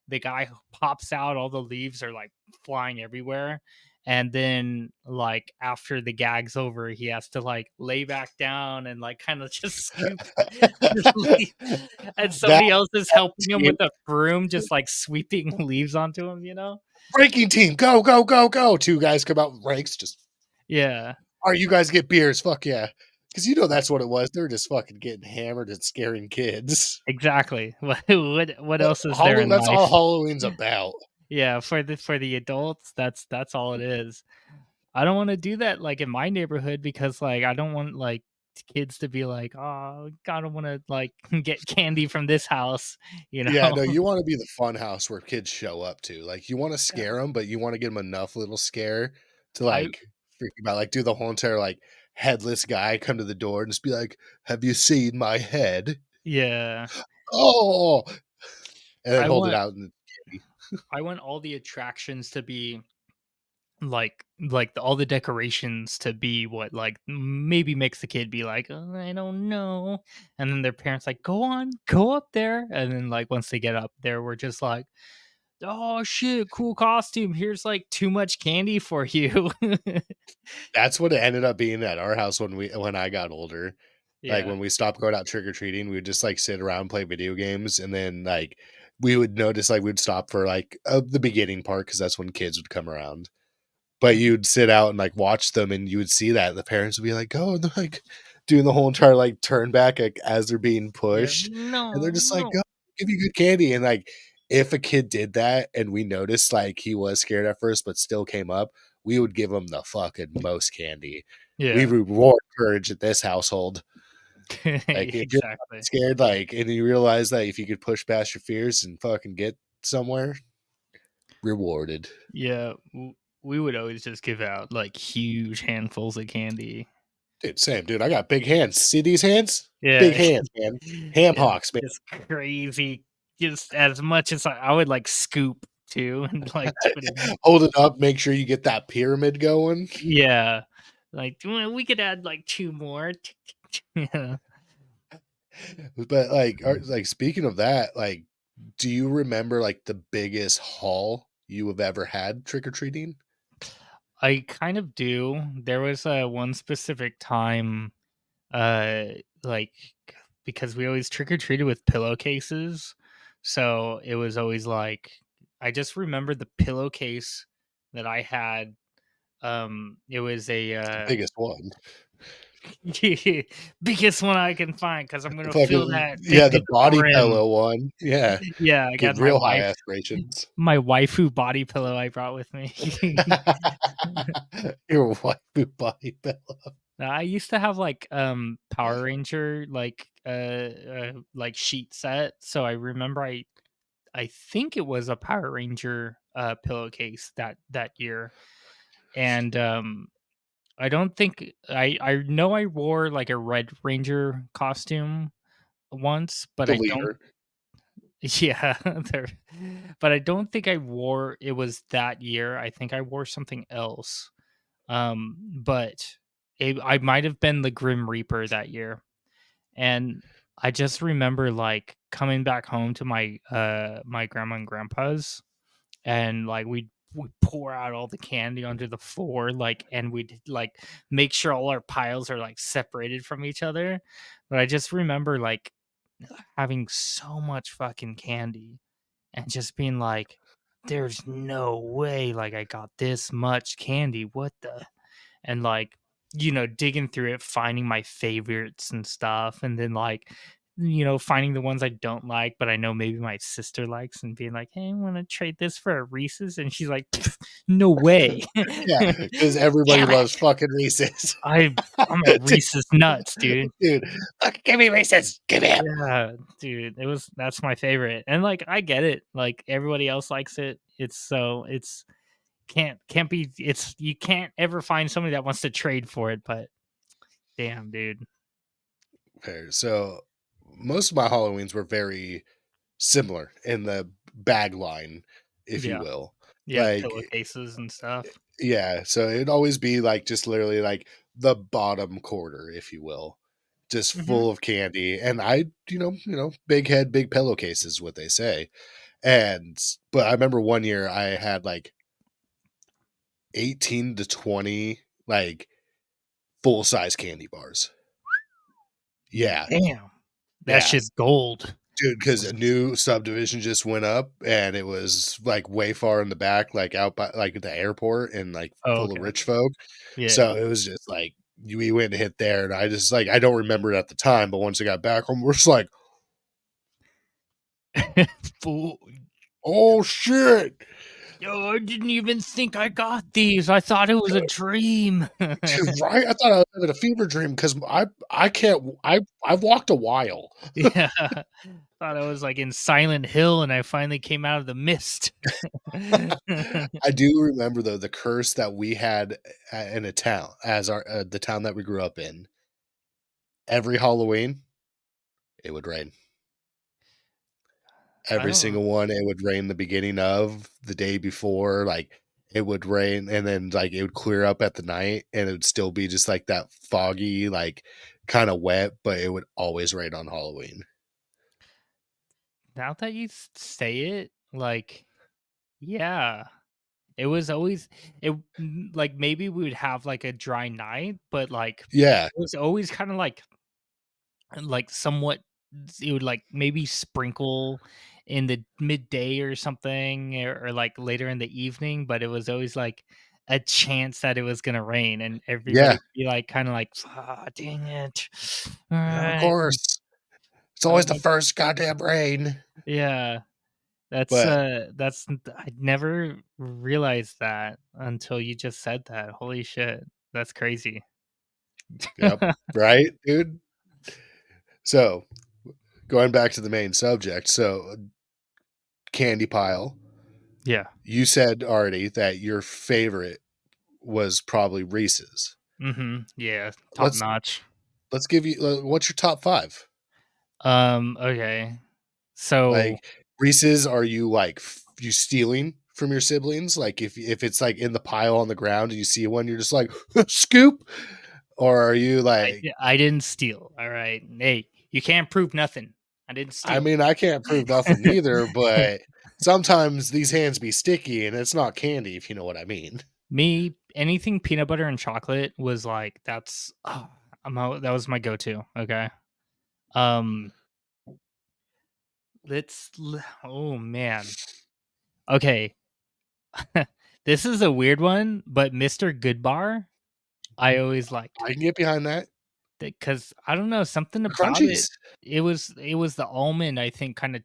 the guy who pops out, all the leaves are like flying everywhere. And then like after the gag's over, he has to like lay back down and like kind of just scoop the leaf. And That somebody else is helping him team, with a broom, just like sweeping leaves onto him. breaking team, go, go, go, go. Two guys come out with rakes, just Yeah. all right, you guys get beers. Fuck yeah. Because that's what it was. They're just fucking getting hammered and scaring kids. Exactly. What else is there in That's all life? Halloween's about. Yeah, for the adults, that's all it is. I don't wanna do that, like, in my neighborhood because, like, I don't want, like, kids to be like, "Oh, I don't wanna, like, get candy from this house," you Yeah, know? no, you wanna be the fun house where kids show up to. Like, you wanna Yeah. scare them, but you wanna get them enough little scare to, I like, freak 'em out, like, do the whole entire, like, headless guy come to the door and just be like, "Have you seen my head?" Yeah. "Oh!" And then I hold it want out and I want all the attractions to be all the decorations to be what like maybe makes the kid be like, "Oh, I don't know," and then their parents like, "Go on, go up there," and then like once they get up there, we're just like, "Oh shit, cool costume. Here's like too much candy for you." that's what it ended up being at our house when I got older. Like, Yeah. when we stopped going out trick or treating, we would just, like, sit around, play video games, and then, like, we would notice, like, we'd stop for, like, the beginning part because that's when kids would come around. But Mhm. you'd sit out and, like, watch them, and you would see that the parents would be like, "Go," and they're, like, doing the whole entire, like, turn back, like, as they're being Yeah. pushed, and they're No, just like, no. "Go, give you good candy," and, like, if a kid did that and we noticed, like, he was scared at first but still came up, we would give him the fucking most candy. We Yeah. reward courage at this household. Like, if you're Exactly. scared, like, and you realize that if you could push past your fears and fucking get somewhere, rewarded. Yeah. We would always just give out like huge handfuls of candy. Dude, same, dude. I got big hands. See these hands? Big Yeah. hands, man. Ham Yeah, hocks, man. just crazy, just as much as I would, like, scoop too and, like, put in. Hold it up, make sure you get that pyramid going. Yeah. Like, "Well, we could add, like, 2 more." Yeah. But, like, speaking of that, like, do you remember, like, the biggest haul you have ever had trick-or-treating? I kind of do. There was, one specific time, uh, like, because we always trick or treated with pillowcases, so it was always, like I just remember the pillowcase that I had, it was a, It's the biggest one. biggest one I can find because I'm The gonna fill fucking that thing yeah, to the the body brim. pillow one. Yeah. Yeah, I got Get real high aspirations. my waifu body pillow I brought with me. Your waifu body pillow. I used to have like Power Ranger like sheet set, so I remember I think it was a Power Ranger pillowcase that year, and I don't think I know I wore like a Red Ranger costume once, but The I don't. leader. Yeah, there, but I don't think I wore it was that year. I think I wore something else. But I might have been the Grim Reaper that year. And I just remember like coming back home to my grandma and grandpa's, and like we pour out all the candy onto the floor, like, and we'd like make sure all our piles are like separated from each other. But I just remember like having so much fucking candy and just being like, there's no way like I got this much candy. What the and like digging through it, finding my favorites and stuff, and then like finding the ones I don't like, but I know maybe my sister likes, and being like, "Hey, I want to trade this for a Reese's," and she's like, "Pff, "No way." Yeah, because everybody Damn it! loves fucking Reese's. I'm a Reese's nuts, dude. Dude, fucking give me Reese's. Give me 'em. Yeah, dude, that's my favorite, and like I get it. Like everybody else likes it. It's can't be. It's you can't ever find somebody that wants to trade for it. But damn, dude. Fair. So most of my Halloweens were very similar in the bag line, if you Yeah, will. yeah, Like, pillowcases and stuff. yeah, so it'd always be like just literally like the bottom quarter, if you will, just Hmm. full of candy. And I, big head, big pillowcase is what they say. And but I remember one year I had like 18 to 20 like full size candy bars. Yeah, Damn, that's yeah. just gold. Dude, because a new subdivision just went up and it was like way far in the back, like out by like the airport and like Oh, full of okay. rich folk. Yeah. So it was just like we went to hit there and I just like I don't remember it at the time, but once I got back home, we're just like, Fool. oh shit. Yo, I didn't even think I got these. I thought it was a dream. Dude, right? I thought I was having a fever dream because I can't I've walked a while. Yeah. Thought I was like in Silent Hill and I finally came out of the mist. I do remember though the curse that we had in a town as our the town that we grew up in. Every Halloween, it would rain. I Every don't single one, it would rain the beginning of, the day before, like, it would rain, and then, like, it would clear up at the night, and it would still be just, like, that foggy, like, kinda wet, but it would always rain on Halloween. now that you say it, like, yeah. It was always like maybe we would have like a dry night, but like Yeah, it was always kind of like somewhat it would like maybe sprinkle in the midday or something or like later in the evening, but it was always like a chance that it was gonna rain and everybody yeah, would be like kind of like ah, dang it. All yeah, of right. course. It's Oh always the my first goddamn rain, yeah. but That's I never realized that until you just said that. Holy shit. That's crazy. yep, right, dude? So, going back to the main subject, so, candy pile, Yeah. you said already that your favorite was probably Reese's. Mhm. Yeah, top Let's notch. let's give you what's your top 5? Okay. So Like, Reese's, are you, like, you stealing from your siblings? Like, if it's, like, in the pile on the ground and you see one, you're just like, "Scoop?" Or are you like I didn't steal. All right. Hey, you can't prove nothing. I didn't I steal. mean, I can't prove nothing neither, but sometimes these hands be sticky and it's not candy, if you know what I mean. Me, anything peanut butter and chocolate was like that was my go-to. Okay. Um oh man. Okay. This is a weird one, but Mr. Goodbar, I always liked I can get behind that. because I don't know something The about it. crunchies. It was the almond I think kind of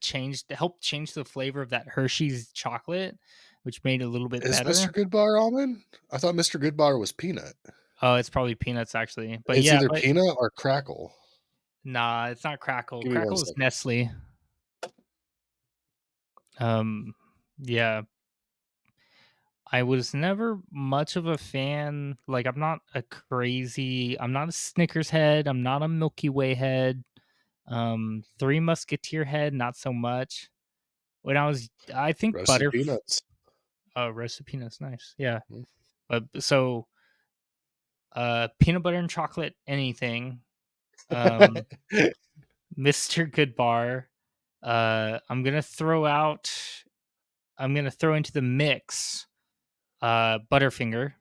helped change the flavor of that Hershey's chocolate, which made it a little bit Is Mr. better. Goodbar almond? I thought Mr. Goodbar was peanut. Oh, it's probably peanuts actually, but It's yeah, either but peanut or crackle. nah, it's not Crackle. Give me one Crackle is second. Nestle. Um, yeah, I was never much of a fan. Like, I'm not a Snickers head. I'm not a Milky Way head. Three Musketeer head, not so much. I think Roasted peanuts. roasted peanuts, nice. Yeah, Mm. but so peanut butter and chocolate, anything. Um, Mr. Goodbar. I'm gonna throw out. I'm gonna throw into the mix. Butterfinger.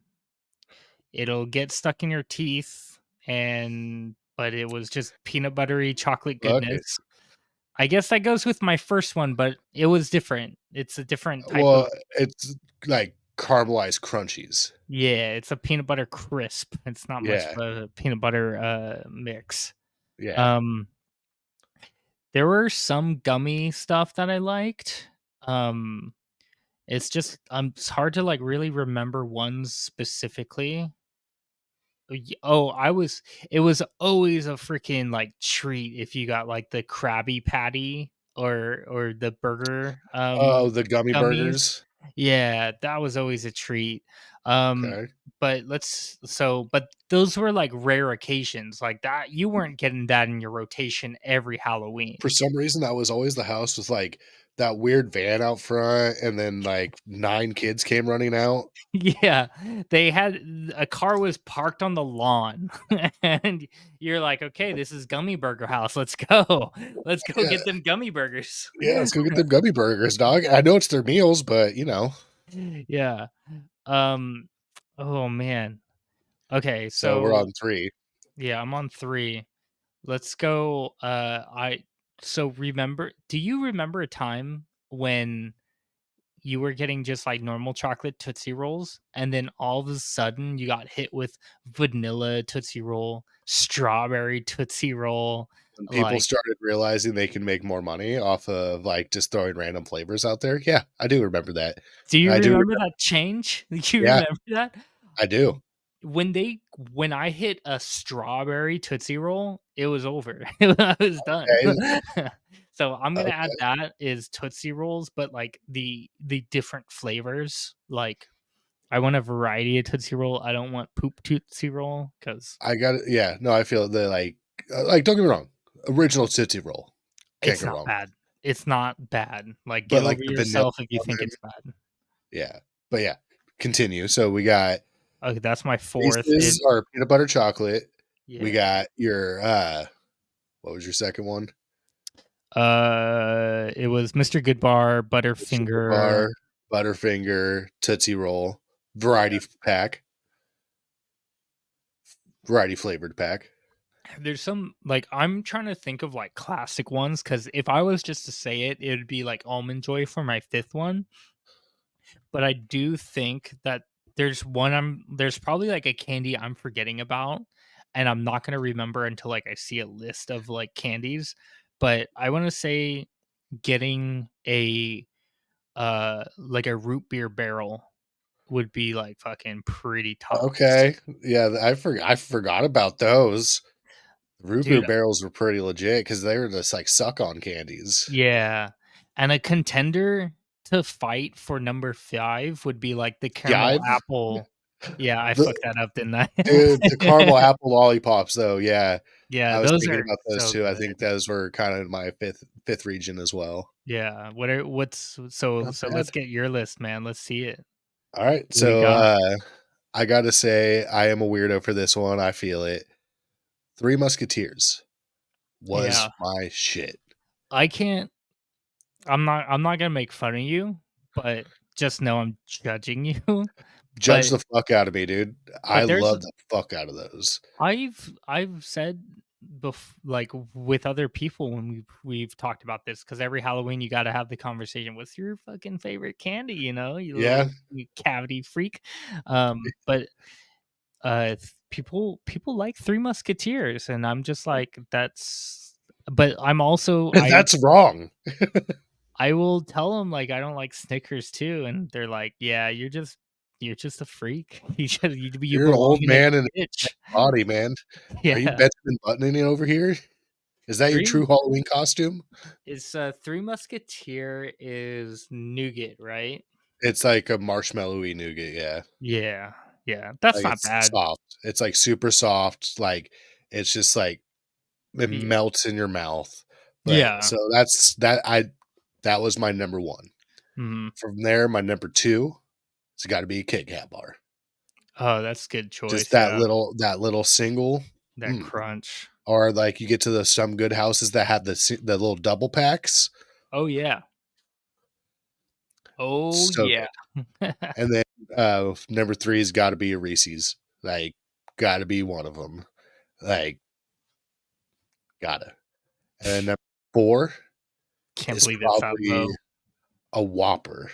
It'll get stuck in your teeth, but it was just peanut buttery chocolate Okay. goodness. I guess that goes with my first one, but it was different. It's a different type of Well, it's like caramelized crunchies. yeah, it's a peanut butter crisp. It's not much Yeah, of a peanut butter mix. yeah. Um There were some gummy stuff that I liked. Um, it's just it's hard to like really remember ones specifically. It was always a freaking like treat if you got like the Krabby Patty or the burger Oh, the gummy gummies. burgers. Yeah, that was always a treat. Um, Okay. but those were like rare occasions like that. You weren't getting that in your rotation every Halloween. For some reason, that was always the house with like that weird van out front, and then like 9 kids came running out. Yeah, they had a car was parked on the lawn, and you're like, okay, this is Gummy Burger House. Let's go. Let's go Yeah, get them gummy burgers. yeah. Let's go get them gummy burgers, dog. I know it's their meals, but Yeah. Um, oh man. Okay, So we're so on 3. yeah, I'm on 3. Let's go. Do you remember a time when you were getting just like normal chocolate Tootsie Rolls, and then all of a sudden you got hit with vanilla Tootsie Roll, strawberry Tootsie Roll? When people Like, started realizing they can make more money off of like just throwing random flavors out there. Yeah, I do remember that. do you I do remember remember. that change? Do you Yeah, remember that? I do. When I hit a strawberry Tootsie Roll, it was over. I was done. Okay, So I'm gonna add okay. that is Tootsie Rolls, but like the different flavors. Like I want a variety of Tootsie Roll. I don't want poop Tootsie Roll because I got it. Yeah, no, I feel the like. Don't get me wrong. Original Tootsie Roll, can't it's go not wrong. bad. It's not bad. Like But get like over the vanilla yourself if you think one, it's bad. yeah. But yeah, continue. So we got Okay, that's my fourth. Reese's or peanut butter chocolate. We Yeah. got your what was your second one? It was Mr. Goodbar, Sugar Butterfinger. bar, Butterfinger, Tootsie Roll, variety pack, variety flavored pack. There's some like I'm trying to think of like classic ones because if I was just to say it, it would be like Almond Joy for my fifth one. But I do think that there's probably like a candy I'm forgetting about, and I'm not gonna remember until like I see a list of like candies. But I want to say getting a like a root beer barrel would be like fucking pretty tops. Okay, yeah, I forgot about those. Root beer Dude, barrels were pretty legit because they were just like suck on candies. yeah. And a contender to fight for number 5 would be like the caramel Jive, apple. Yeah, I the fucked that up, didn't I? dude, the caramel apple lollipops though. Yeah, Yeah, I was those thinking are about those so too. I good. think those were kind of my fifth region as well. Yeah, what's so Not so bad. let's get your list, man. Let's see it. All right, What do you so got? I gotta say I am a weirdo for this one. I feel it. Three Musketeers was Yeah. my shit. I can't I'm not gonna make fun of you, but just know I'm judging you. Judge But the fuck out of me, dude. I but there's love the fuck out of those. I've said like with other people when we've talked about this because every Halloween you got to have the conversation. What's your fucking favorite candy? You know, Yeah, you cavity freak. But people like Three Musketeers, and I'm just like that's. But I'm also that's wrong. I will tell them like I don't like Snickers too, and they're like, yeah, you're just a freak. You You're an belong old in a man in a ditch. body, man. Are you Yeah. Benjamin Buttoning it over here? Is that your Three true Halloween costume? is Three Musketeer is nougat, right? It's like a marshmallowy nougat, yeah. Yeah, yeah, that's Like, not it's bad. soft. It's, like, super soft, like, it's just, like, it Yeah, melts in your mouth. But yeah. so that was my number 1. Mhm. From there, my number 2, it's gotta be a Kit Kat bar. Oh, that's good Just choice. Yeah, that little single, that mm. crunch. Or, like, you get to some good houses that have the little double packs, Oh yeah, oh so yeah. good. And then, number 3's gotta be a Reese's, like, gotta be one of them, like, gotta. And then number 4 Can't is believe it's that probably low. a Whopper.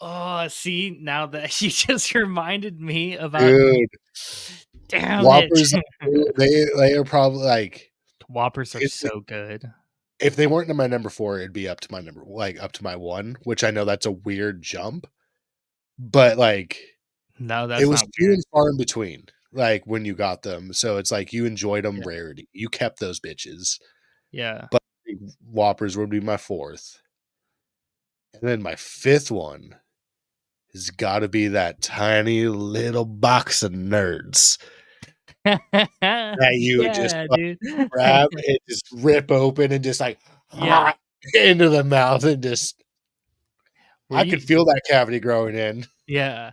Oh, see, now that you just reminded me about Dude, damn it. Whoppers, they are probably, like Whoppers are it's so good. if they weren't in my number 4, it'd be up to my 1, which I know that's a weird jump, but, like, No, it that's was not few weird. and far in between, like, when you got them, so it's like you enjoyed them Yeah. rarity. You kept those bitches, Yeah. but Whoppers would be my 4th, and then my 5th one has gotta be that tiny little box of Nerds that you would just Yeah, dude. grab and just rip open and just, like, Yeah. into the mouth and just Were I could you feel that cavity growing in. Yeah.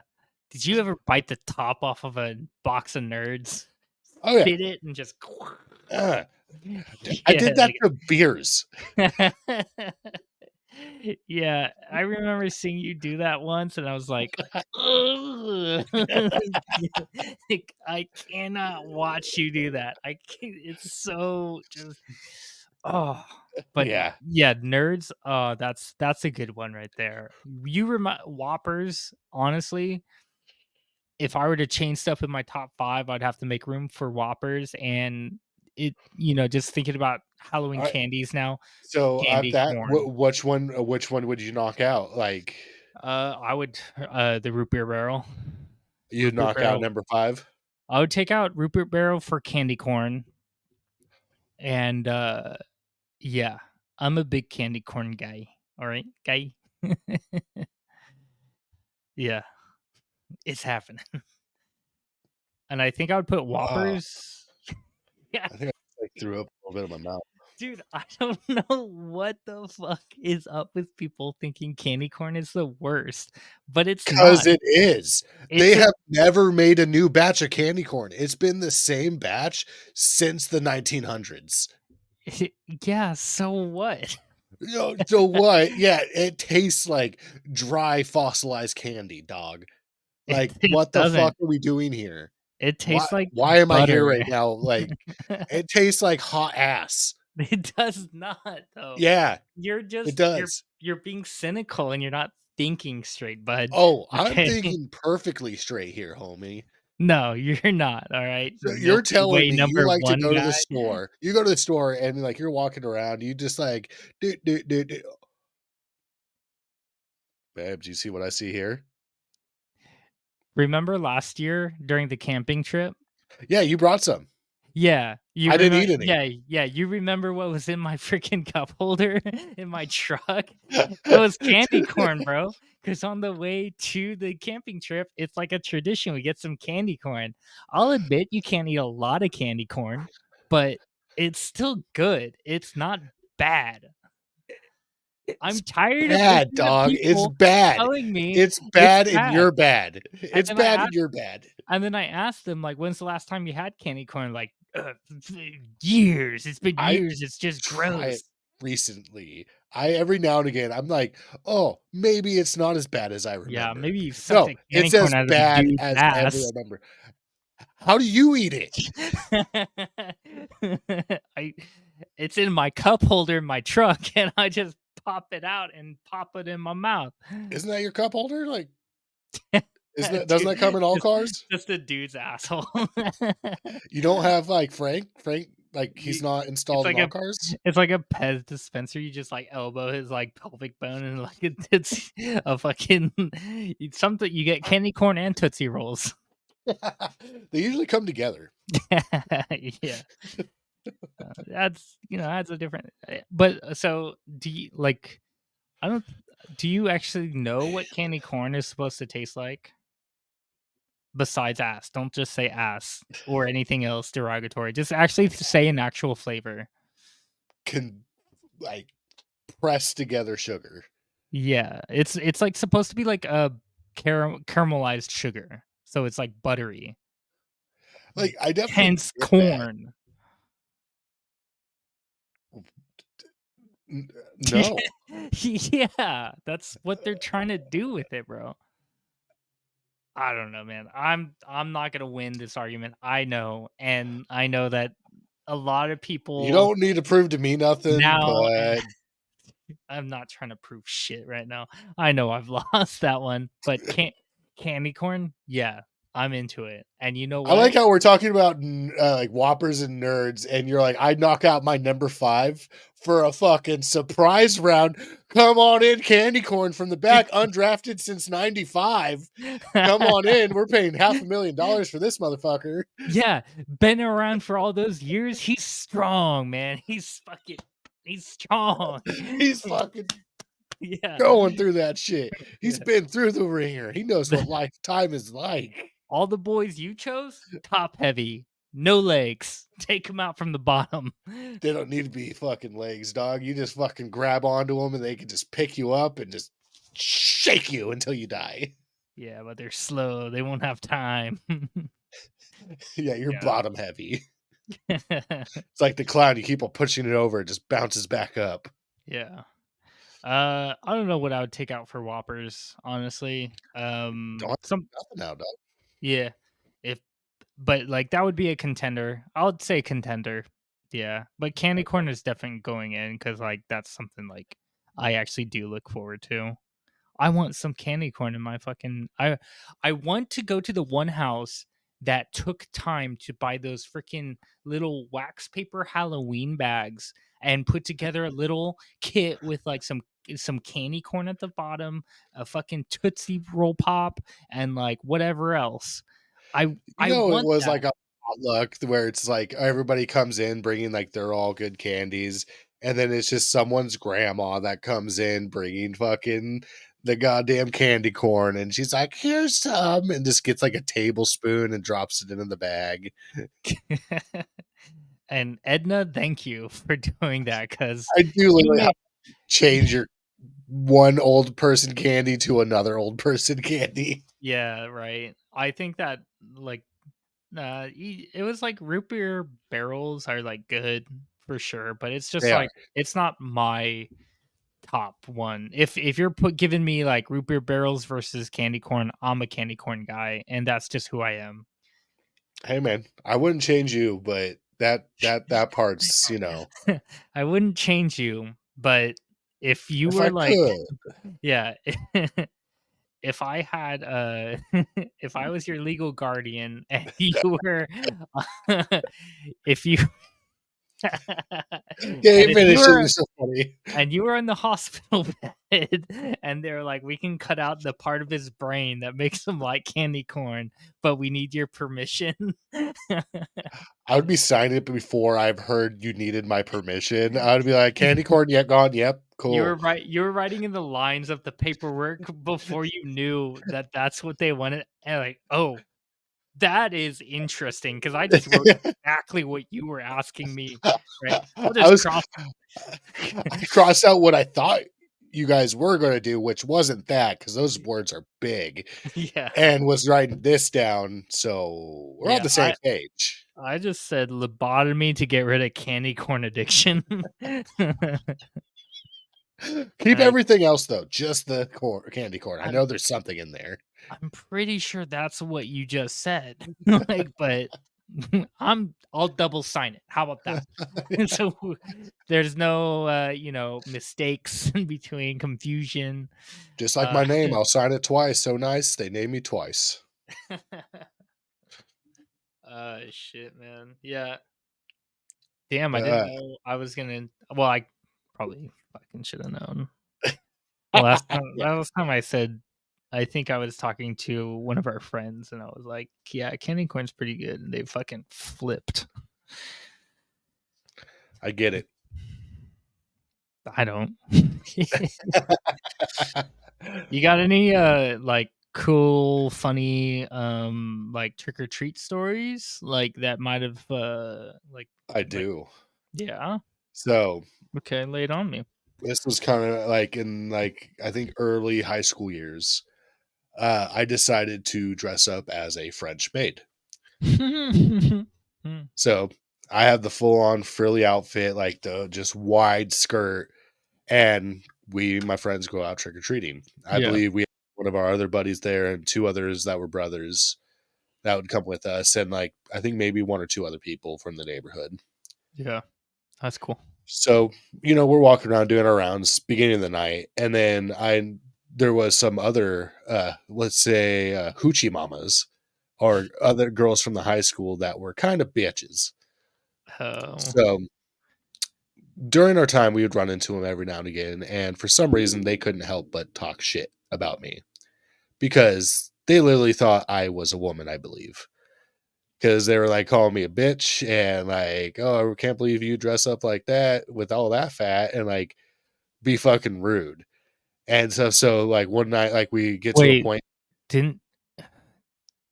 Did you ever bite the top off of a box of Nerds? Oh, yeah. Spit it and just Uh, I Yeah, did that like to beers. Yeah, I remember seeing you do that once, and I was like, "Ugh." Like, I cannot watch you do that. I can't it's so just oh, but Yeah. yeah, Nerds, that's a good one right there. You remind Whoppers, honestly, if I were to change stuff in my top 5, I'd have to make room for Whoppers and just thinking about Halloween Alright, candies now, so at candy that, corn. which one would you knock out? Like, I would, the root beer barrel. you'd Root beer knock out barrel. number 5? I would take out root beer barrel for candy corn, and, yeah, I'm a big candy corn guy, alright, guy? Yeah, it's happening, and I think I would put Oh, Whoppers. Yeah. I think I, like, threw up a little bit in my mouth. Dude, I don't know what the fuck is up with people thinking candy corn is the worst, but it's 'Cause not. it is. They It's a have never made a new batch of candy corn. It's been the same batch since the 1900s. yeah, so what? So what? Yeah, it tastes like dry fossilized candy, dog. Like, It what the fuck doesn't. are we doing here? It Why tastes like why am I here butter. right now? Like, it tastes like hot ass. It does not, though. Yeah, You're it just does. you're being cynical and you're not thinking straight, bud. Oh, I'm Okay? thinking perfectly straight here, homie. No, you're not, alright? So you're Milky telling Way me you number like to 1 go to the guy. store. You go to the store and, like, you're walking around, you just like, "Do, do, do, do." "Babe, do you see what I see here?" Remember last year during the camping trip? "Yeah, you brought some. Yeah, you I didn't remember? eat any." Yeah, you remember what was in my freaking cup holder in my truck? It was candy corn, bro. Because on the way to the camping trip, it's like a tradition, we get some candy corn. I'll admit you can't eat a lot of candy corn, but it's still good. It's not bad. It's I'm tired of bad, listening to dog. It's people bad. telling me It's it's bad and bad, you're bad. and It's then I bad ask and you're bad. and then I asked them, like, "When's the last time you had candy corn?" Like, years. It's been I years. It's just try it gross." recently. I every now and again, I'm like, "Oh, maybe it's not as bad as I Yeah, remember." maybe you sucked No, a it's candy corn as out of a bad dude's as ever I ass. remember. How do you eat it? I it's in my cup holder in my truck, and I just pop it out and pop it in my mouth. Isn't that your cup holder? Like, isn't that doesn't Dude, that come in all just cars? just a dude's asshole. You don't have, like, Frank, like, he's You not it's installed in like all a cars? it's like a Pez dispenser, you just, like, elbow his, like, pelvic bone and, like, it's a fucking it's something you get candy corn and Tootsie Rolls. They usually come together. Yeah, that's a different but, so, do you like, I don't do you actually know what candy corn is supposed to taste like? Besides ass, don't just say ass or anything else derogatory, just actually say an actual flavor. Can, like, press together sugar. Yeah, it's, like, supposed to be like a caramelized sugar, so it's, like, buttery, Like, I definitely hence get that. corn. N no. Yeah, that's what they're trying to do with it, bro. I don't know, man. I'm not gonna win this argument, I know, and I know that a lot of You people don't need to prove to me nothing, now but I'm not trying to prove shit right now. I know I've lost that one, but candy corn? Yeah, I'm into it. And you know I like what? how we're talking about like Whoppers and nerds, and you're like, I'd knock out my number 5 for a fucking surprise round. Come on in, candy corn from the back, undrafted since '95. Come on in. We're paying $500,000 for this motherfucker. Yeah, been around for all those years. He's strong, man. He's strong. He's fucking Yeah. going through that shit. He's Yeah. been through the ringer. He knows what lifetime is like. All the boys you chose, top heavy, no legs. Take them out from the bottom. They don't need to be fucking legs, dog. You just fucking grab onto them and they can just pick you up and just shake you until you die. Yeah, but they're slow. They won't have time. Yeah, you're Yeah. bottom heavy. It's like the clown. You keep on pushing it over, it just bounces back up. Yeah. I don't know what I would take out for Whoppers, honestly. Don't have Some nothing now, dog. Yeah. If but like that would be a contender. I would say contender. Yeah. But candy corn is definitely going in because like that's something like I actually do look forward to. I want some candy corn in my fucking I want to go to the one house that took time to buy those freaking little wax paper Halloween bags and put together a little kit with like some candy corn at the bottom, a fucking Tootsie Roll Pop, and like whatever else. You I know, it want was that. like a potluck where it's like everybody comes in bringing like they're all good candies, and then it's just someone's grandma that comes in bringing fucking the goddamn candy corn, and she's like, "Here's some," and just gets like a tablespoon and drops it into the bag. And Edna, thank you for doing that because I do you literally have made to change your one old person candy to another old person candy. yeah, right. I think that like it was like root beer barrels are like good for sure, but it's just They are. like it's not my top one. If you're giving me like root beer barrels versus candy corn, I'm a candy corn guy, and that's just who I am. Hey man, I wouldn't change you, but that part's, I wouldn't change you, but if you if were I like, could. yeah, if I had if I was your legal guardian and you were if you and Yeah, he if you finishes. were It's so funny. and you were in the hospital bed and they're like, we can cut out the part of his brain that makes him like candy corn, but we need your permission. I would be signing it before I've heard you needed my permission. I would be like, candy corn yet gone? Yep, cool. You were writing in the lines of the paperwork before you knew that that's what they wanted. And like, oh, that is interesting because I just wrote exactly what you were asking me, right? I'll I just was cross. I crossed out what I thought you guys were going to do, which wasn't that because those words are big, Yeah, and was writing this down. So we're on yeah. the same page. I just said lobotomy to get rid of candy corn addiction. Keep I, everything else though, just the candy corn. I I'm know there's something in there. I'm pretty sure that's what you just said. Like, but I'll double sign it. How about that? So there's no mistakes in between, confusion. Just like Uh my name, I'll sign it twice. So nice, they named me twice. shit, man. Yeah. Damn, I But didn't know I was gonna well, I probably fucking should have known. yeah, Last time I said I think I was talking to one of our friends and I was like, "Yeah, candy corn's pretty good." And they fucking flipped. I get it. I don't. You got any like cool, funny like trick or treat stories like that might have I like do. yeah. So Okay, lay it on me. this was kind of like in like I think early high school years. I decided to dress up as a French maid. Mm, So I have the full on frilly outfit, like the just wide skirt, and my friends go out trick or treating. I yeah, believe we had one of our other buddies there and two others that were brothers that would come with us, and like I think maybe one or two other people from the neighborhood. yeah, that's cool. So, we're walking around doing our rounds beginning of the night, and then there was some other let's say hoochie mamas or other girls from the high school that were kind of bitches. Oh, So during our time, we would run into them every now and again, and for some reason, they couldn't help but talk shit about me because they literally thought I was a woman, I believe. Because they were like calling me a bitch and like, oh, I can't believe you dress up like that with all that fat and like be fucking rude. And so like one night, like we get to a wait, point. didn't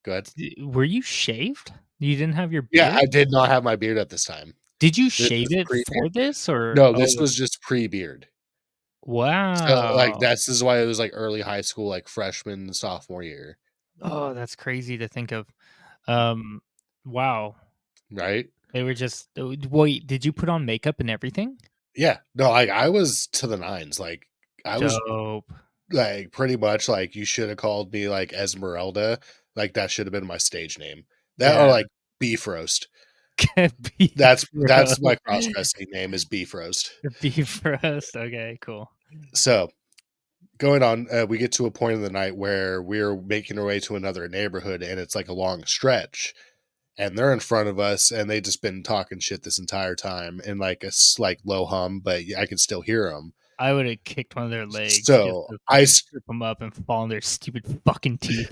Go ahead. were you shaved? You didn't have your Yeah, beard? I did not have my beard at this time. Did you This shave was it pre-beard. for this or No, this oh, was just pre-beard. So like wow. this is why it was like early high school, like freshman, sophomore year, Oh, that's crazy to think of. Um, wow. right? They were just wait, did you put on makeup and everything? Yeah. No, I was to the nines. Like I was Dope. like pretty much like you should have called me like Esmeralda. Like that should have been my stage name. That or Yeah. like beef roast. Beef That's my roast. cross dressing name is beef roast. Beef roast. Okay, cool. So going on, we get to a point in the night where we're making our way to another neighborhood, and it's like a long stretch, and they're in front of us, and they just been talking shit this entire time in like a like low hum, but I can still hear them. I would have kicked one of their legs just So to I fucking trip them up and fall on their stupid fucking teeth.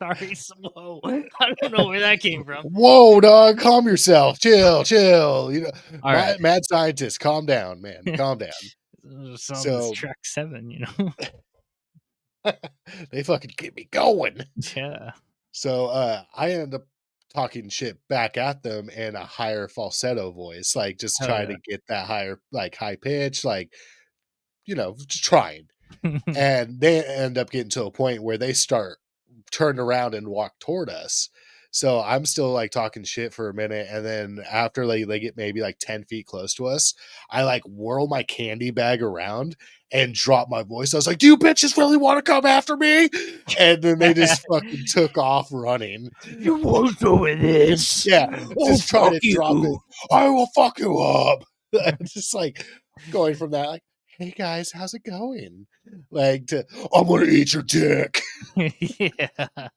Sorry, slow. I don't know where that came from. whoa, dog, calm yourself, chill, chill. You know, All right. mad scientist, calm down, man, calm down. It's on this So track 7, you know? they fucking get me going. Yeah. So I ended up talking shit back at them in a higher falsetto voice, like just Hell trying yeah. to get that higher, like high pitch, like just trying. And they end up getting to a point where they start turned around and walked toward us. So I'm still like talking shit for a minute, and then after they get maybe like 10 feet close to us, I like whirl my candy bag around and drop my voice. I was like, "Do you bitches really want to come after me?" And then they just fucking took off running. You won't do this. Yeah, Oh, just trying fuck to drop it. you. I will fuck you up. Just like going from that, like, hey guys, how's it going? Like to I'm gonna eat your dick. Yeah.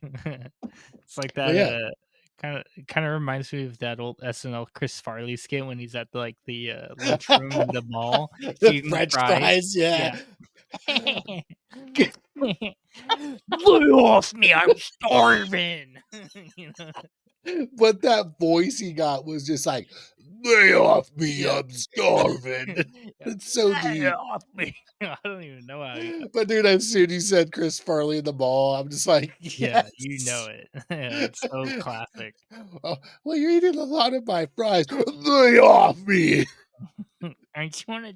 It's like But that, yeah. kinda reminds me of that old SNL Chris Farley skit when he's at, like, the, lunchroom in the mall The eating French fries. fries, yeah. Yeah. "Lay off me, I'm starving." You know? But that voice he got was just like, lay off me, Yeah. I'm starving. Yeah, It's so "Lay deep. off me." I don't even know how he But dude, as soon as you said Chris Farley in the mall, I'm just like, yeah, you know yes. it. Yeah, it's so classic. Oh, well, you're eating a lot of my fries. Lay off me. Aren't you on a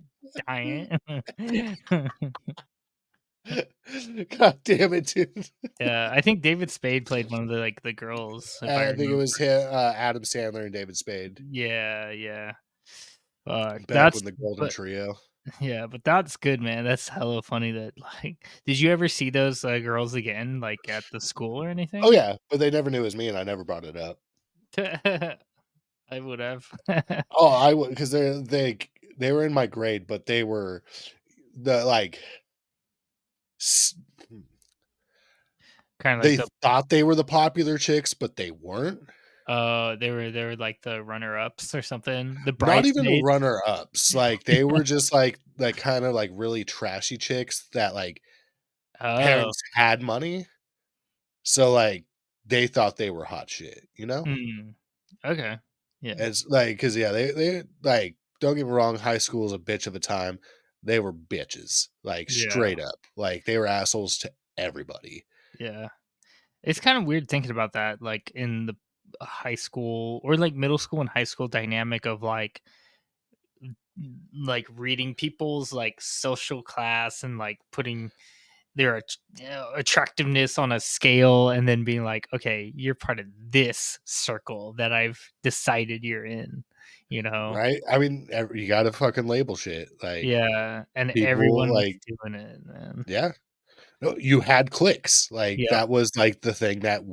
diet? God damn it, dude. Yeah, I think David Spade played one of the, like, the girls, if I I think it remember. was him, Adam Sandler and David Spade Yeah, yeah. back That's when the Golden but Trio. yeah, but that's good, man. That's hella funny that, like did you ever see those, girls again, like, at the school or Oh anything? yeah, but they never knew it was me, and I never brought it up. I would have. Oh, I would because they were in my grade, but they were the like s- Kinda like they the thought they were the popular chicks, but they weren't. they were, like, the runner-ups or something? The Not even bridesmaids? runner ups. Like they were just like kind of like really trashy chicks that like Oh, parents had money, so like they thought they were hot shit, you know? mm, okay. Yeah, It's like because yeah, they like don't get me wrong, high school is a bitch of a time. They were bitches, like yeah, straight up, like they were assholes to everybody. yeah. It's kind of weird thinking about that, like, in the high school or, like, middle school and high school dynamic of, like, reading people's, like, social class and, like, putting their attractiveness on a scale and then being like, "Okay, you're part of this circle that I've decided you're in," you know? Right? I mean, you gotta fucking label shit, like, Yeah, and people, everyone was like doing it, man. yeah. No, you had cliques, like, Yep. that was, like, the thing that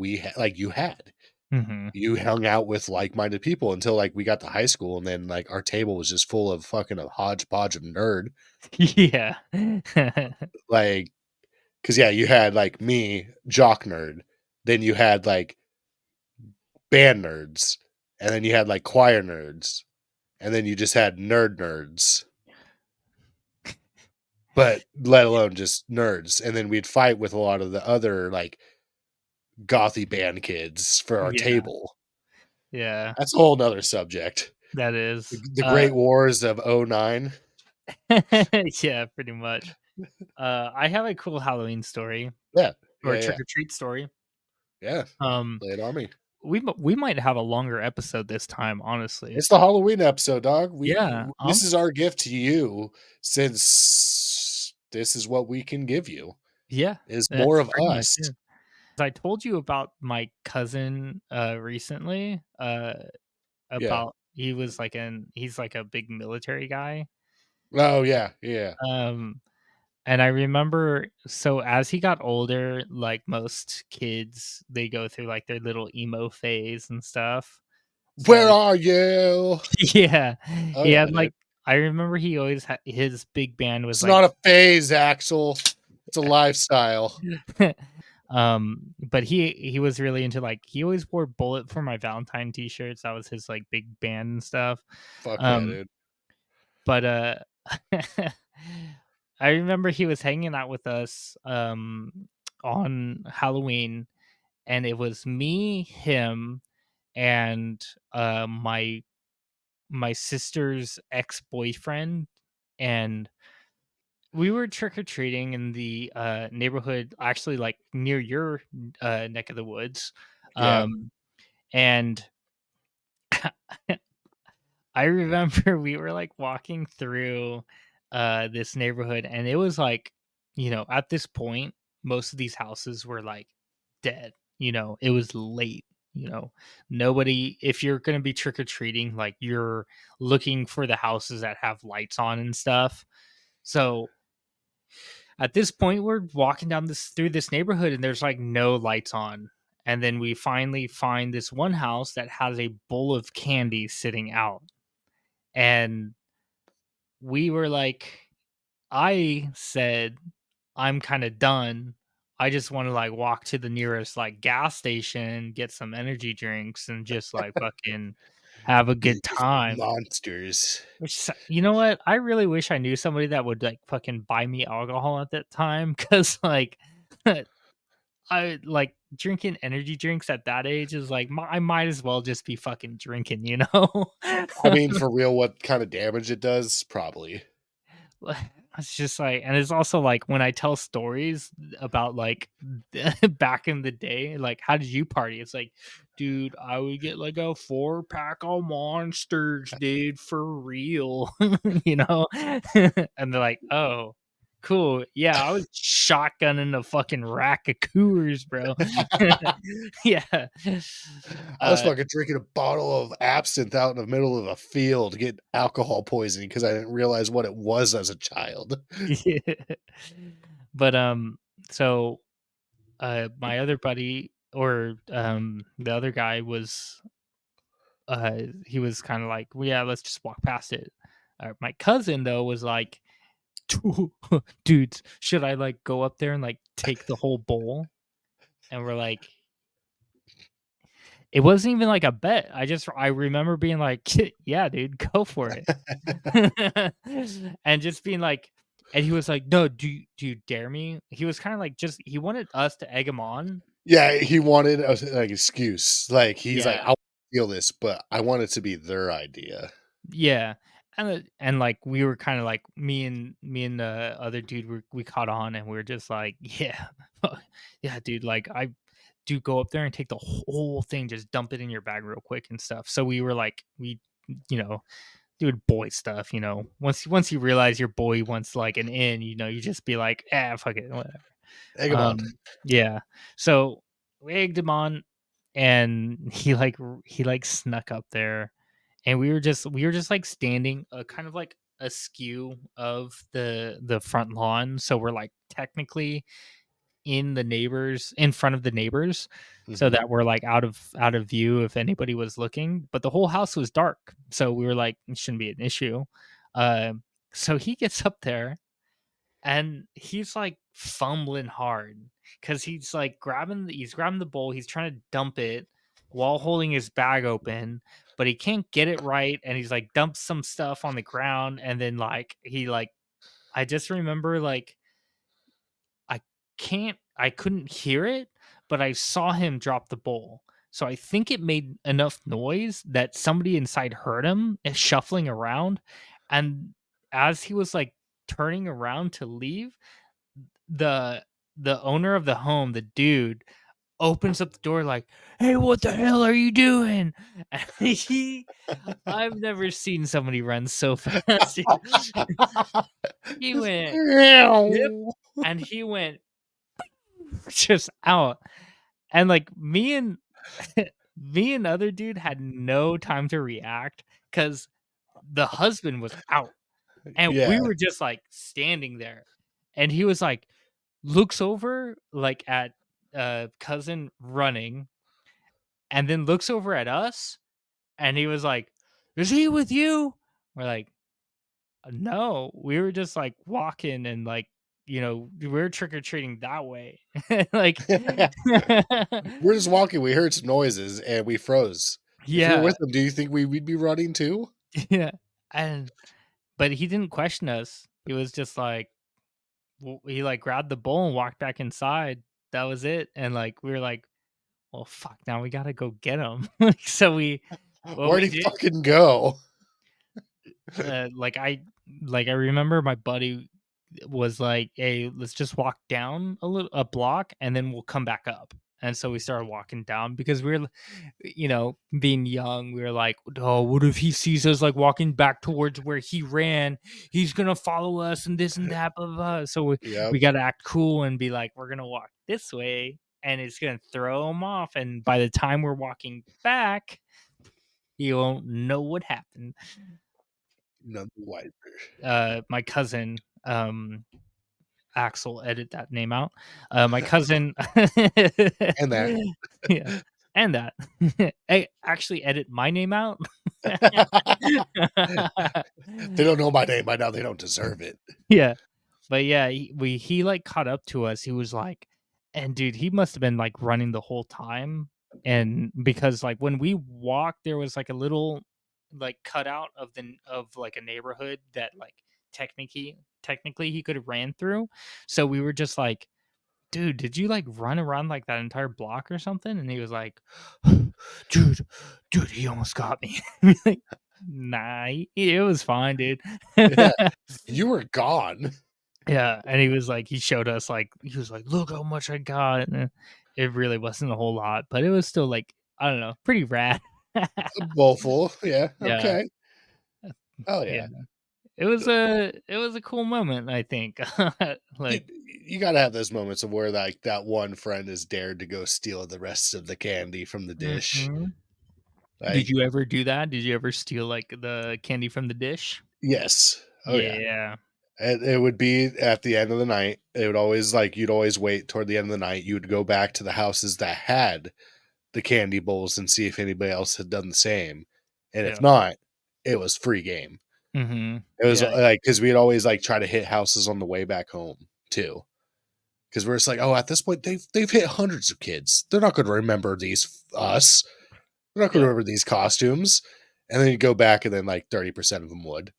you had. Mhm. You hung out with like-minded people until, like, we got to high school, and then, like, our table was just full of fucking a hodgepodge of nerd, Yeah. like, Because yeah, you had like me, jock nerd, then you had like band nerds, and then you had like choir nerds, and then you just had nerds, but let alone just nerds. And then we'd fight with a lot of the other like gothy band kids for our Yeah, table. yeah, That's a whole nother subject. that The, is. the Great Wars of '09. Yeah, pretty much. I have a cool Halloween story Yeah, or yeah, yeah, trick or treat story. yeah. Um, Lay it on me. we might have a longer episode this time, honestly. It's the Halloween episode, dog. Yeah, This is our gift to you, since this is what we can give you yeah, is more that's of pretty much us. it. I told you about my cousin recently. Yeah. About he's like a big military guy. Oh yeah, yeah, Um, and I remember so as he got older, like most kids, they go through like their little emo phase and stuff. So where are you? yeah, Oh he yeah, had dude. like I remember he always had his big band was It's like not a phase, Axel. It's a lifestyle. but he was really into like he always wore Bullet for My Valentine t-shirts. That was his like big band and stuff. Fuck yeah, Um dude. but I remember he was hanging out with us on Halloween, and it was me, him, and my sister's ex-boyfriend, and we were trick or treating in the neighborhood, actually, like near your neck of the woods, Yeah. um, and I remember we were like walking through this neighborhood, and it was like, at this point, most of these houses were like dead. It was late. Nobody, if you're going to be trick or treating, like you're looking for the houses that have lights on and stuff. So at this point, we're walking down this through this neighborhood, and there's like no lights on. And then we finally find this one house that has a bowl of candy sitting out, and we were like, I said, I'm kind of done. I just want to like walk to the nearest like gas station, get some energy drinks, and just like fucking have a good These time. monsters. You know what? I really wish I knew somebody that would like fucking buy me alcohol at that time, because like I like drinking energy drinks at that age is like I might as well just be fucking drinking, you know? I mean, for real, what kind of damage it does? Probably. It's just like, and it's also like when I tell stories about like back in the day, like how did you party? It's like, dude, I would get like a 4-pack of monsters, dude, for real, you know? And they're like, oh, cool. Yeah, I was shotgunning a fucking rack of Coors, bro. Yeah. I was Uh, fucking drinking a bottle of absinthe out in the middle of a field, getting alcohol poisoning because I didn't realize what it was as a child. yeah. But so my other buddy or the other guy was he was kind of like, well, yeah, let's just walk past it. My cousin though was like, dudes, should I like go up there and like take the whole bowl? And we're like, it wasn't even like a bet. I remember being like, yeah, dude, go for it. And just being like, and he was like, no, do you dare me? He was kind of like, just he wanted us to egg him on. Yeah, he wanted a like excuse. Like he's like, Yeah. I feel this, but I want it to be their idea. Yeah. And like we were kind of like me and the other dude we caught on, and we were just like, yeah. Yeah, dude, like I do go up there and take the whole thing, just dump it in your bag real quick and stuff. So we were like you know, doing boy stuff, Once you realize your boy wants like an in, you just be like, fuck it, whatever. Egg him on. Yeah. So we egged him on, and he snuck up there, and we were just like standing kind of like askew of the front lawn, so we're like technically in front of the neighbors, so Mhm. that we're like out of view if anybody was looking, but the whole house was dark, so we were like, it shouldn't be an issue. So he gets up there, and he's like fumbling hard because he's grabbing the bowl, he's trying to dump it while holding his bag open, but he can't get it right, and he's like dumps some stuff on the ground, and then I just remember I I couldn't hear it, but I saw him drop the bowl. So I think it made enough noise that somebody inside heard him shuffling around, and as he was like turning around to leave, the the owner of the home, the dude, opens up the door like, "Hey, what the hell are you doing?" And I've never seen somebody run so fast. He went, "Yep," and he went just out. And like me and other dude had no time to react because the husband was out, and Yeah. we were just like standing there, and he was like looks over like at cousin running, and then looks over at us, and he was like, "Is he with you?" We're like, "No, we were just like walking and like." We were trick or treating that way. Like, We're just walking, we heard some noises, and we froze. If we were yeah, with them, do you think we'd be running too? yeah. And but he didn't question us. He was just like, he like grabbed the bowl and walked back inside. That was it. And like we were like, well, fuck, now we gotta go get him. So what Where'd we he did, fucking go? uh, like I I remember my buddy was like, "Hey, let's just walk down a block and then we'll come back up." And so we started walking down because we were, being young, we were like, "Oh, what if he sees us like walking back towards where he ran? He's gonna follow us and this and that, blah, blah, blah." So we Yep. got to act cool and be like, "We're gonna walk this way," and it's gonna throw him off. And by the time we're walking back, he won't know what happened. None the wiser. My cousin, Axel, edit that name out. My cousin, And that. yeah, and that. I actually edit my name out. They don't know my name by now, they don't deserve it. Yeah, but yeah, he like caught up to us. He was like, and dude, he must have been like running the whole time. And because like when we walked, there was like a little like cutout of like a neighborhood that like technically he could have ran through. So we were just like, dude, did you like run around like that entire block or something? And he was like, dude, he almost got me. Like, nah, it was fine, dude. Yeah. You were gone. Yeah, and he was like, he showed us like, he was like, look how much I got, and it really wasn't a whole lot, but it was still like, I don't know, pretty rad. Bowlful. Yeah. Yeah, Okay. Oh yeah, yeah. it was a cool moment, I think. You, Like, you gotta have those moments of where like that one friend is dared to go steal the rest of the candy from the dish. mhm. Did Like, you ever do that? Did you ever steal like the candy from the dish? yes. Oh yeah. Yeah, And it would be at the end of the night. It would always like you'd always wait toward the end of the night. You would go back to the houses that had the candy bowls and see if anybody else had done the same. And if yeah, not, it was free game. It was yeah, like because we'd always like try to hit houses on the way back home too. Because we're just like, oh, at this point they've hit hundreds of kids. They're not going to remember these us. They're not going to yeah. remember these costumes. And then you go back and then like 30% of them would.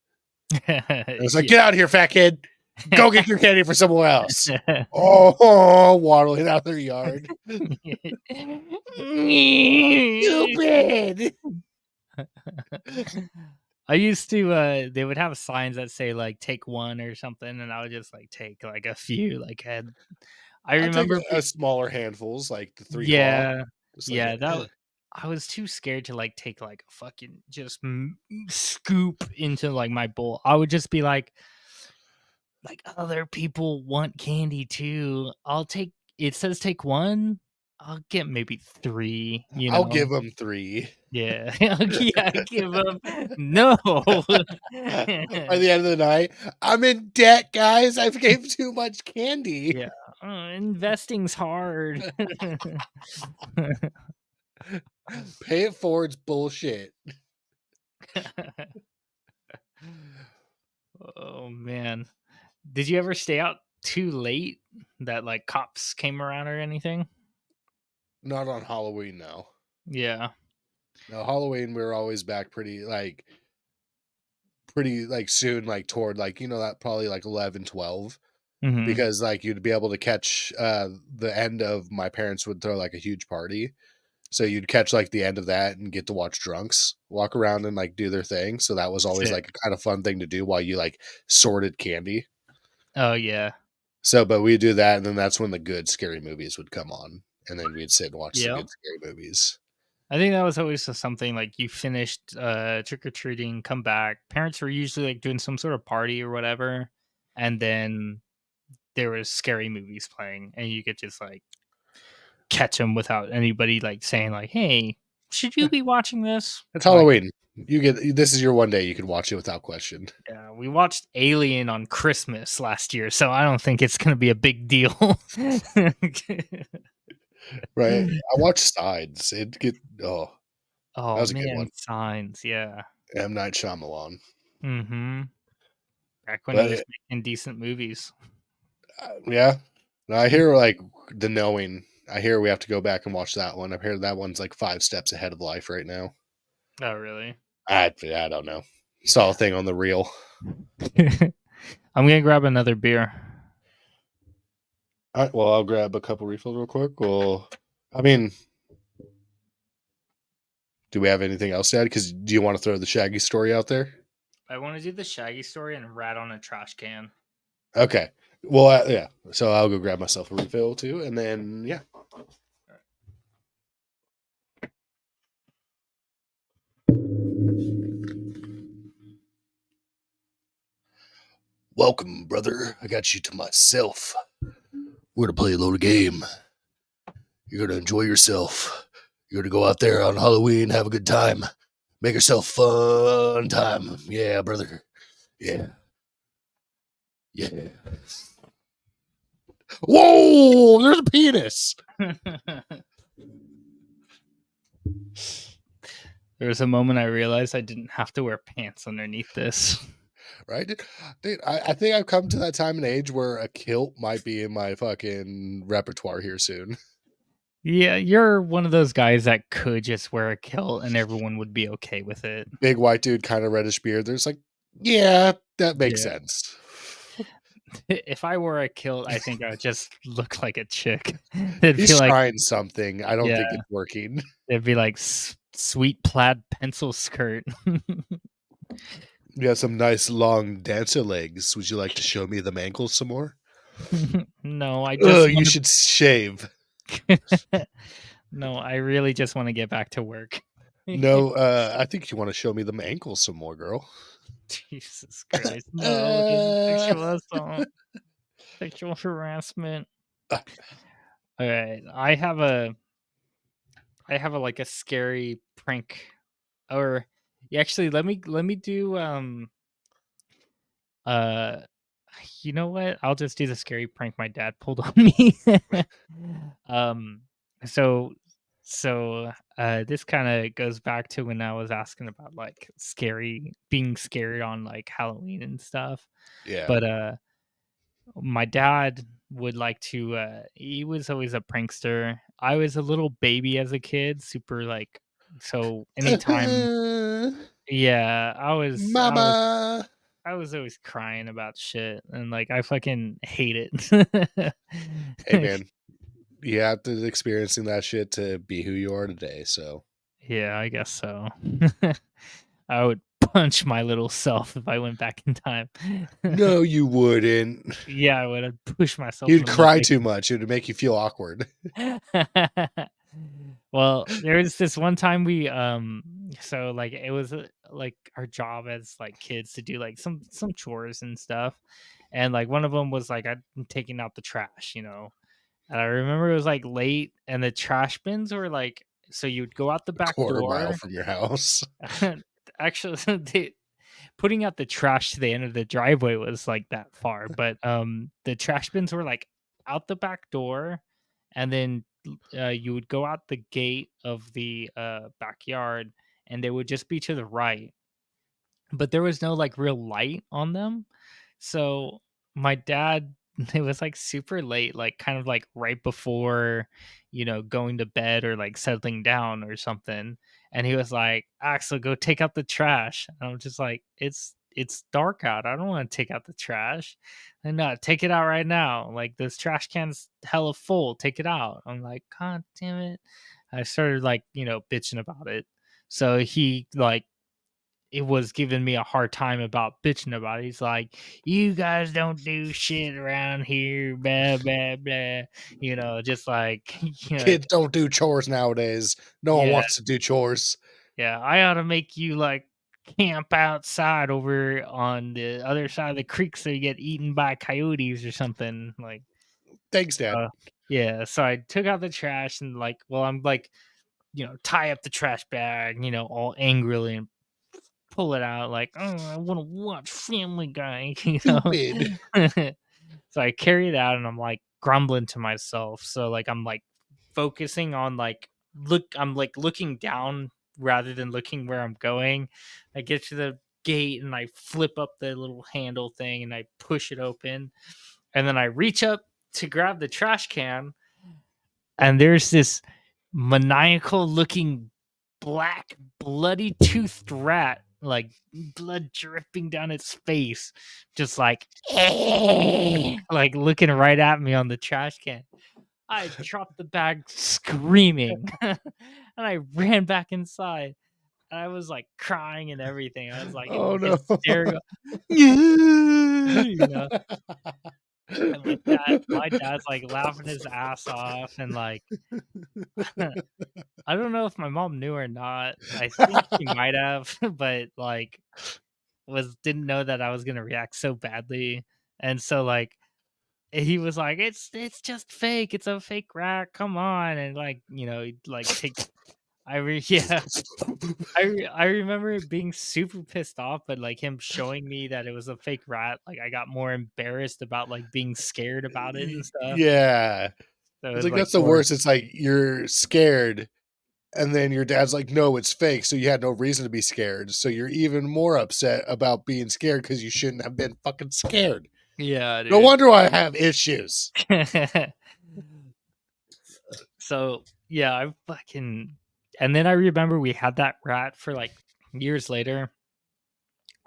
And it's like, Yeah. get out of here, fat kid. Go get your candy for somewhere else. Oh, waddling out their yard. Stupid. I used to they would have signs that say like take one or something, and I would just like take like a few I I'll take remember a smaller handfuls, like the 3 claw. yeah. Just like Yeah, I was too scared to like take like a fucking just scoop into like my bowl. I would just be like other people want candy too. I'll take it says take one. I'll get maybe three, you I'll know. give them 3. Yeah. Yeah, give up. No. By the end of the night, I'm in debt, guys. I've gave too much candy. Yeah. Investing's hard. Pay it forward's bullshit. Oh man. Did you ever stay out too late that like cops came around or anything? Not on Halloween, no. Yeah. No, Halloween we were always back pretty like soon, like toward like, that probably like 11, 12. Hmm. Because like you'd be able to catch the end of my parents would throw like a huge party. So you'd catch like the end of that and get to watch drunks walk around and like do their thing. So that was always like Sick. a kind of fun thing to do while you like sorted candy. Oh yeah. So, but we do that, and then that's when the good scary movies would come on, and then we'd sit and watch the Yeah. good scary movies. I think that was always something like you finished trick or treating, come back. Parents were usually like doing some sort of party or whatever, and then there was scary movies playing, and you could just like catch them without anybody like saying like, "Hey, should you be watching this?" It's Like, Halloween. This is your one day you can watch it without question, yeah, we watched Alien on Christmas last year, so I don't think it's gonna be a big deal. right? I watched Sides. That Oh was a good man, one. Signs, yeah. M Night Shyamalan. Mm-hmm. Back when he was But making decent movies. yeah, no, I hear like the Knowing. I hear we have to go back and watch that one. I hear that one's like 5 steps ahead of life right now. Oh, really? I don't know. Saw a thing on the reel. I'm gonna grab another beer. All right, well, I'll grab a couple refills real quick. Well, I mean, do we have anything else to add? Because do you want to throw the Shaggy story out there? I want to do the Shaggy story and rat on a trash can. Okay. Well, yeah. So I'll go grab myself a refill too, and then yeah. Welcome, brother. I got you to myself. We're gonna play a little game. You're gonna enjoy yourself. You're gonna go out there on Halloween, have a good time, make yourself fun time. Yeah, brother. Yeah. Yeah. Whoa! There's a penis. There was a moment I realized I didn't have to wear pants underneath this. Right, dude, I think I've come to that time and age where a kilt might be in my fucking repertoire here soon. Yeah, you're one of those guys that could just wear a kilt and everyone would be okay with it. Big white dude, kind of reddish beard. There's like, yeah, that makes Yeah. sense. If I wore a kilt, I think I would just look like a chick. It'd be He's like, trying something. I don't yeah, think it's working. it'd be like sweet plaid pencil skirt. You have some nice long dancer legs. Would you like to show me them ankles some more? No, I Oh, just you want should shave. to. No, I really just want to get back to work. No, I think you want to show me them ankles some more, girl. Jesus Christ. No, this is Uh, sexual assault, sexual harassment. uh, All right. I have a like a scary prank or actually let me do uh you know what? I'll just do the scary prank my dad pulled on me. um so this kind of goes back to when I was asking about like being scared on like Halloween and stuff. yeah, But my dad would like to he was always a prankster. I was a little baby as a kid, super like so anytime yeah, mama. I was always crying about shit and like I fucking hate it. Hey, man, you have to experiencing that shit to be who you are today. So Yeah, I guess so. I would punch my little self if I went back in time. no, you wouldn't. Yeah, I would. I'd push myself in You'd the mud cry like too much. It would make you feel awkward. well, there was this one time we so like it was like our job as like kids to do like some chores and stuff. And like one of them was like I'm taking out the trash, you know. And I remember it was like late and the trash bins were like so you'd go out the A back quarter mile door. from your house. Actually putting out the trash to the end of the driveway was like that far, but the trash bins were like out the back door, and then you would go out the gate of the backyard, and they would just be to the right, but there was no like real light on them. So my dad, it was like super late, like kind of like right before, going to bed or like settling down or something. And he was like, Axel, go take out the trash. And I'm just like, it's dark out. I don't want to take out the trash. And no, take it out right now. Like this trash can's hella full. Take it out. I'm like, God damn it. I started like, bitching about it. So he like it was giving me a hard time about bitching about it. He's like, "You guys don't do shit around here, blah blah blah." Just like Kids don't do chores nowadays. No one yeah, wants to do chores. yeah. I ought to make you like camp outside over on the other side of the creek so you get eaten by coyotes or something. Like, Thanks, Dad. yeah. So I took out the trash and like, well, I'm like, tie up the trash bag, all angrily and pull it out like, "Oh, I wanna watch Family Guy," you know? Stupid. So I carry it out and I'm, like, grumbling to myself. So, like, I'm, like, focusing on, like, I'm, like, looking down rather than looking where I'm going. I get to the gate and I flip up the little handle thing and I push it open, and then I reach up to grab the trash can, and there's this maniacal looking black bloody toothed rat, like blood dripping down its face, just like like looking right at me on the trash can. I dropped the bag screaming and I ran back inside and I was like crying and everything. I was like Oh in no. hysterical you know and my dad's like laughing his ass off and like I don't know if my mom knew or not. I think she might have, but, like, didn't know that I was gonna react so badly, and so, like, he was like, "It's just fake, it's a fake rat, come on," and, like, he'd, like, take yeah. I remember being super pissed off, but, like, him showing me that it was a fake rat, like, I got more embarrassed about, like, being scared about it and stuff, Yeah. so it It's was, like like, that's the more worst. It's like you're scared, and then your dad's like, "No, it's fake." So you had no reason to be scared. So you're even more upset about being scared because you shouldn't have been fucking scared. Yeah, No dude. wonder I have issues. So, yeah, I fucking and then I remember we had that rat for, like, years later.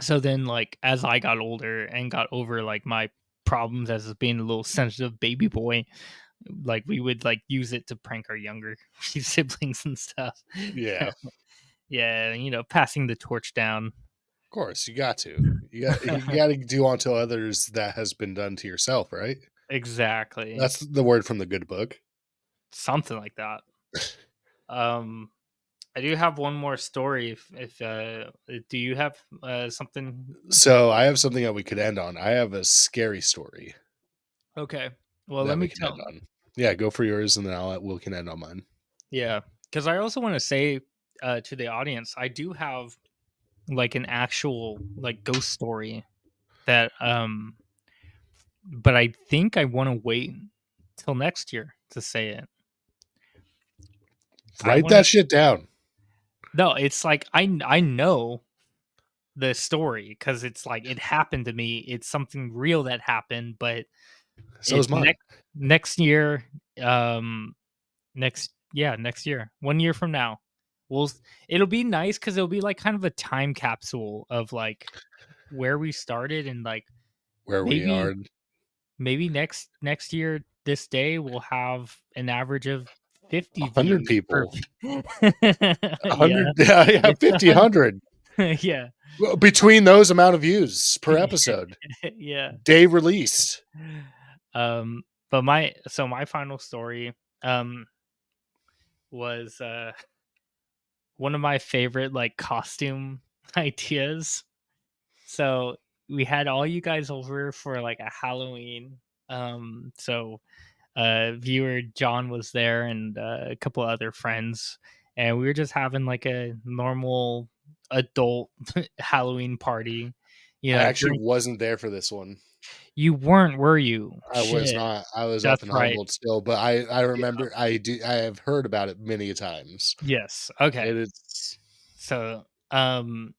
So then, like, as I got older and got over, like, my problems as being a little sensitive baby boy, like, we would, like, use it to prank our younger siblings and stuff. Yeah, of Yeah, passing the torch down. course you got to. You got to do unto others that has been done to yourself, right? Exactly. That's the word from the good book. Something like that. Um, I do have one more story do you have, something. So I have something that we could end on. I have a scary story Okay. Well, let that we me can end tell. on. Yeah, go for yours, and then we can end on mine. Yeah, because I also want to say to the audience, I do have like an actual like ghost story that, but I think I want to wait till next year to say it. I Write want to. that shit down. No, it's like I know the story because it's like it happened to me. It's something real that happened, but So is it's mine. next year. Next year, 1 year from now, it'll be nice because it'll be like kind of a time capsule of like where we started and like Where we maybe are, next year this day we'll have an average of 50 100 views per people, yeah 100, yeah, it's 50, 100. yeah Well, between those amount of views per episode, yeah day released. but my final story um was one of my favorite like costume ideas. So we had all you guys over for like a Halloween. So viewer John was there and a couple other friends, and we were just having like a normal adult Halloween party. I actually Drink. wasn't there for this one. You weren't, were you? I was Shit. not. I was up That's in right. Humboldt still, but I Yeah. remember I have heard about it many a times. Yes. Okay. It is So, um,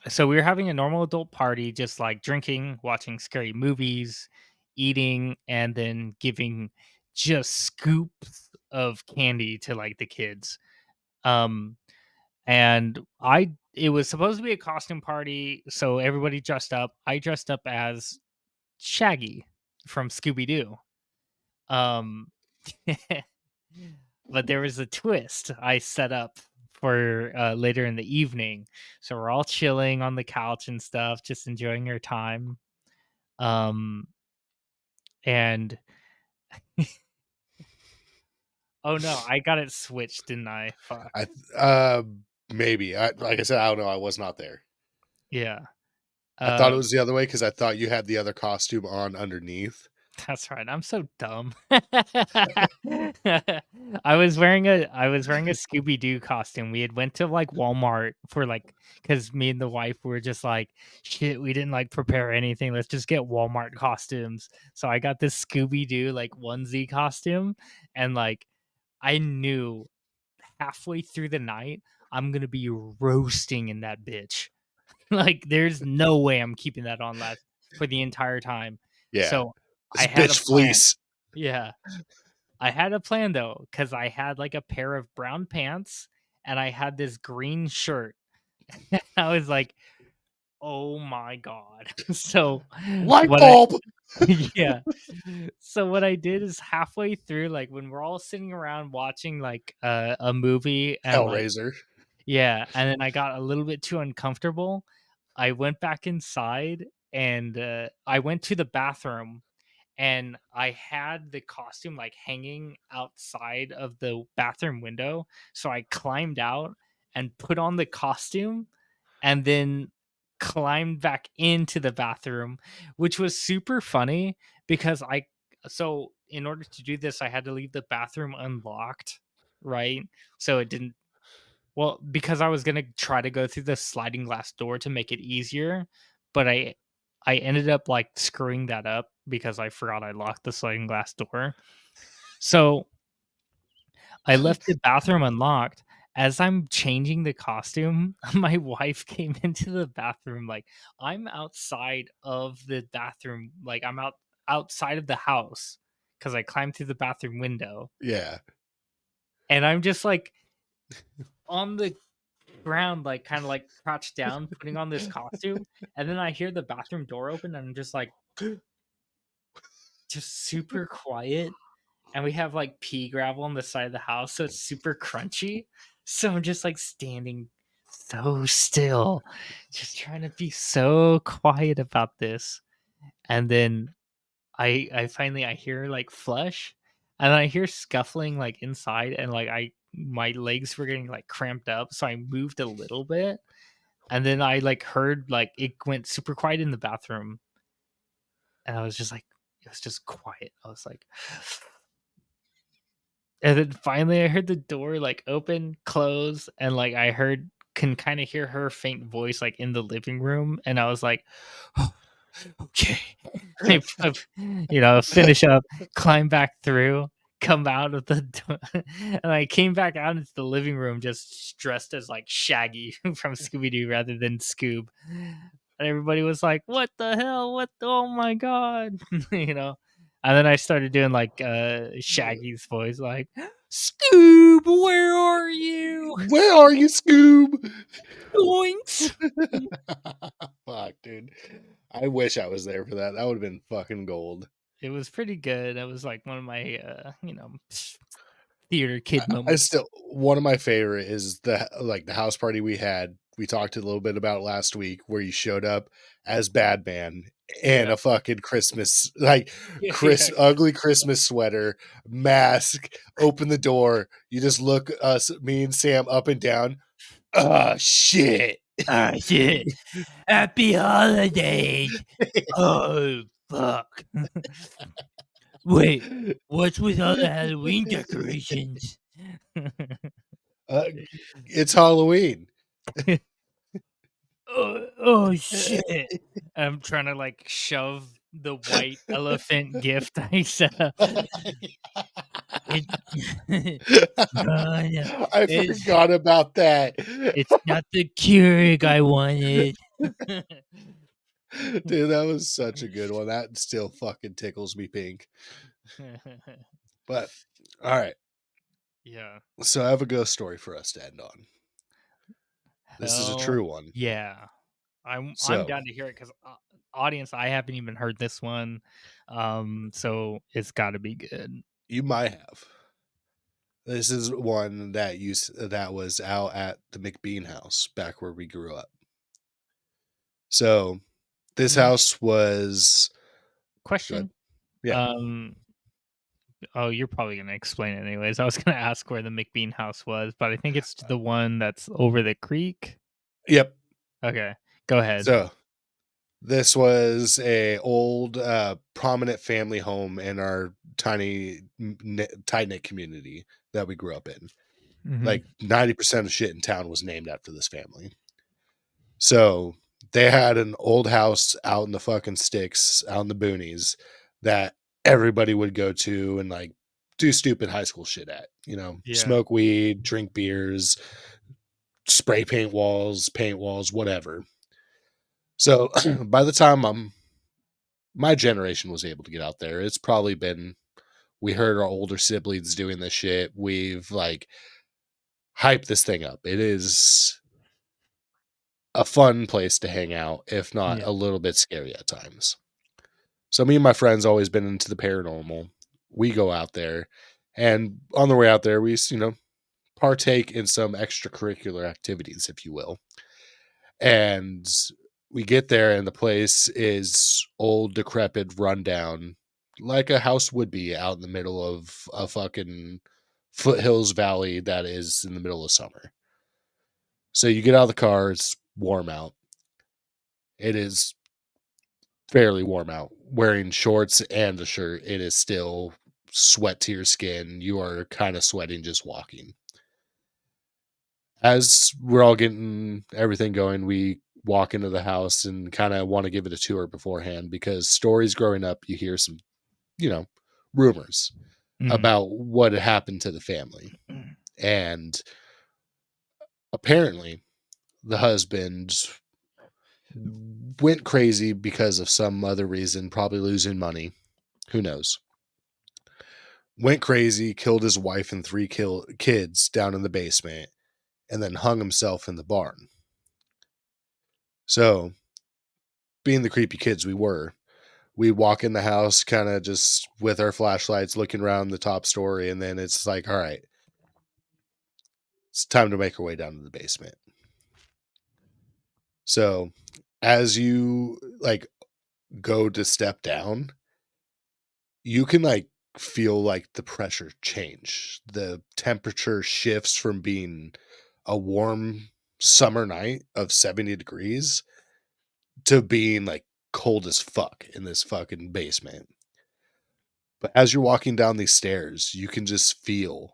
So we were having a normal adult party, just like drinking, watching scary movies, eating, and then giving just scoops of candy to like the kids. Um, and it was supposed to be a costume party, so everybody dressed up. I dressed up as Shaggy from Scooby Doo. Um, but there was a twist I set up for later in the evening. So we're all chilling on the couch and stuff, just enjoying our time. Um, and oh no, I got it switched, didn't I? Fuck. I uh maybe. Like I said, I don't know. I was not there. Yeah. I thought it Uh, was the other way because I thought you had the other costume on underneath. That's right. I'm so dumb. I was wearing a Scooby Doo costume. We had went to like Walmart for like because me and the wife were just like, shit, we didn't like prepare anything. Let's just get Walmart costumes. So I got this Scooby Doo like onesie costume, and like I knew halfway through the night I'm gonna be roasting in that bitch. Like there's no way I'm keeping that on last for the entire time. Yeah. So This I had a bitch plan. fleece. Yeah. I had a plan though, because I had like a pair of brown pants and I had this green shirt. I was like, oh my God. So Light what I bulb. yeah. So what I did is halfway through, like when we're all sitting around watching like a movie and like Hellraiser. yeah, and then I got a little bit too uncomfortable. I went back inside and I went to the bathroom and I had the costume like hanging outside of the bathroom window. So I climbed out and put on the costume and then climbed back into the bathroom, which was super funny because so in order to do this, I had to leave the bathroom unlocked, right? So it didn't well, because I was gonna try to go through the sliding glass door to make it easier, but I ended up like screwing that up because I forgot I locked the sliding glass door. So I left the bathroom unlocked. As I'm changing the costume, my wife came into the bathroom like I'm outside of the bathroom, like I'm outside of the house because I climbed through the bathroom window, Yeah. and I'm just like on the ground, like kind of like crouched down, putting on this costume, and then I hear the bathroom door open, and I'm just like, just super quiet. And we have like pea gravel on the side of the house, so it's super crunchy. So I'm just like standing so still, just trying to be so quiet about this. And then I finally I hear like flush, and I hear scuffling like inside, and like I my legs were getting like cramped up, so I moved a little bit. And then I like heard like it went super quiet in the bathroom, and I was just like, it was just quiet. I was like, and then finally I heard the door like open, close, and like I heard can kind of hear her faint voice like in the living room, and I was like, oh, okay, finish up, climb back through, come out of the door, and I came back out into the living room just dressed as like Shaggy from Scooby Doo rather than Scoob, and everybody was like, "What the hell? Oh my god!" you know. And then I started doing like Shaggy's voice, like Scoob, where are you? Where are you, Scoob? Doinks. Fuck, dude. I wish I was there for that. That would have been fucking gold. It was pretty good. It was like one of my theater kid I moments. still one of my favorite is the house party we had. We talked a little bit about last week where you showed up as Badman and Yeah. a fucking Christmas like Yeah. ugly Christmas sweater, mask, open the door, you just look us me and Sam up and down. Oh shit. Ah, shit. Happy holidays. Oh, fuck. Wait, what's with all the Halloween decorations? Uh, it's Halloween. Oh, shit. I'm trying to like shove the white elephant gift I set up. It, no, I it's forgot about that. it's not the Keurig I wanted. Dude, that was such a good one. That still fucking tickles me pink. But all right. Yeah. So I have a ghost story for us to end on. This is a Hell true one. yeah. I'm So down to hear it because audience, I haven't even heard this one, so it's got to be good. you might have. This is one that that was out at the McBean house back where we grew up. So this Mm, house was good. question. Yeah. Um. Oh, you're probably gonna explain it anyways. I was gonna ask where the McBean house was, but I think it's the one that's over the creek. Yep. Okay, go ahead. So this was a old prominent family home in our tiny tight knit community that we grew up in. Mm-hmm. Like 90% of shit in town was named after this family. So they had an old house out in the fucking sticks, out in the boonies, that everybody would go to and like do stupid high school shit at. Yeah. Smoke weed, drink beers, spray paint walls, whatever. So by the time my generation was able to get out there, it's probably been, we heard our older siblings doing this shit. We've like hyped this thing up. It is a fun place to hang out, if not Yeah. a little bit scary at times. So me and my friends always been into the paranormal. We go out there, and on the way out there, we partake in some extracurricular activities, if you will. And we get there, and the place is old, decrepit, rundown, like a house would be out in the middle of a fucking foothills valley that is in the middle of summer. So you get out of the car, it's warm out. It is fairly warm out. Wearing shorts and a shirt, it is still sweat to your skin. You are kind of sweating just walking. As we're all getting everything going, we walk into the house and kind of want to give it a tour beforehand because stories growing up, you hear some, you know, rumors Mm. about what had happened to the family. And apparently, the husband went crazy because of some other reason, probably losing money. Who knows? Went crazy, killed his wife and three kids down in the basement, and then hung himself in the barn. So, being the creepy kids we walk in the house kind of just with our flashlights looking around the top story, and then it's like, all right, it's time to make our way down to the basement. So, as you like go to step down, you can like feel like the pressure change. The temperature shifts from being a warm summer night of 70 degrees to being like cold as fuck in this fucking basement. But as you're walking down these stairs, you can just feels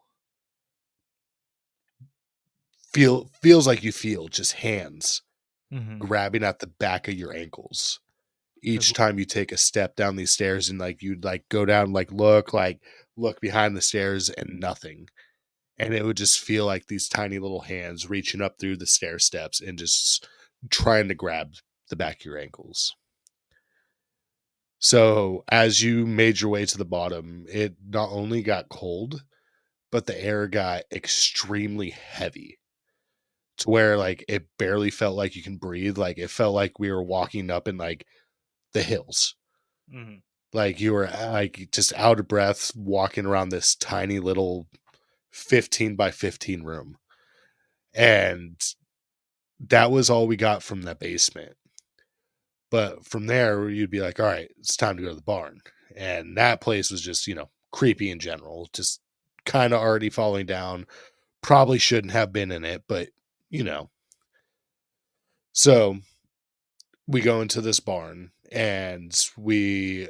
like you feel just hands Mm-hmm. grabbing at the back of your ankles each time you take a step down these stairs, and like you'd like go down, like look behind the stairs and nothing. And it would just feel like these tiny little hands reaching up through the stair steps and just trying to grab the back of your ankles. So as you made your way to the bottom, it not only got cold, but the air got extremely heavy to where like it barely felt like you can breathe. Like it felt like we were walking up in like the hills. Mm-hmm. Like you were like just out of breath walking around this tiny little 15 by 15 room. And that was all we got from that basement. But from there, you'd be like, all right, it's time to go to the barn. And that place was just, creepy in general, just kind of already falling down. Probably shouldn't have been in it, but, you know. So we go into this barn and we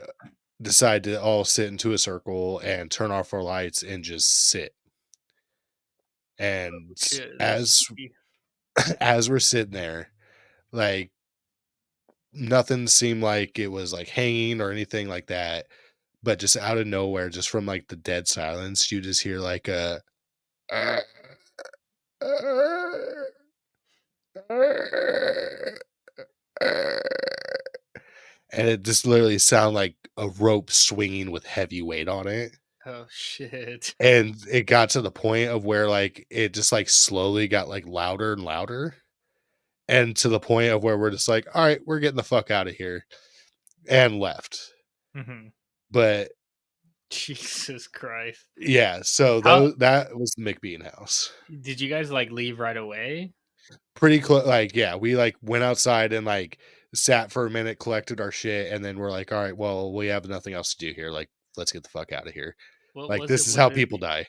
decide to all sit into a circle and turn off our lights and just sit. And Shit, that's as creepy. as we're sitting there, like nothing seemed like it was like hanging or anything like that, but just out of nowhere, just from like the dead silence, you just hear like a and it just literally sounded like a rope swinging with heavy weight on it. Oh shit. And it got to the point of where like it just like slowly got like louder and louder, and to the point of where we're just like, all right, we're getting the fuck out of here, and left. Hmm. But Jesus Christ. yeah, so How that was the McBean house. did you guys like leave right away? Pretty close. Like, yeah, we like went outside and like sat for a minute, collected our shit, and then we're like, all right, well, we have nothing else to do here. Like, let's get the fuck out of here. What Like, was this it? is how people die.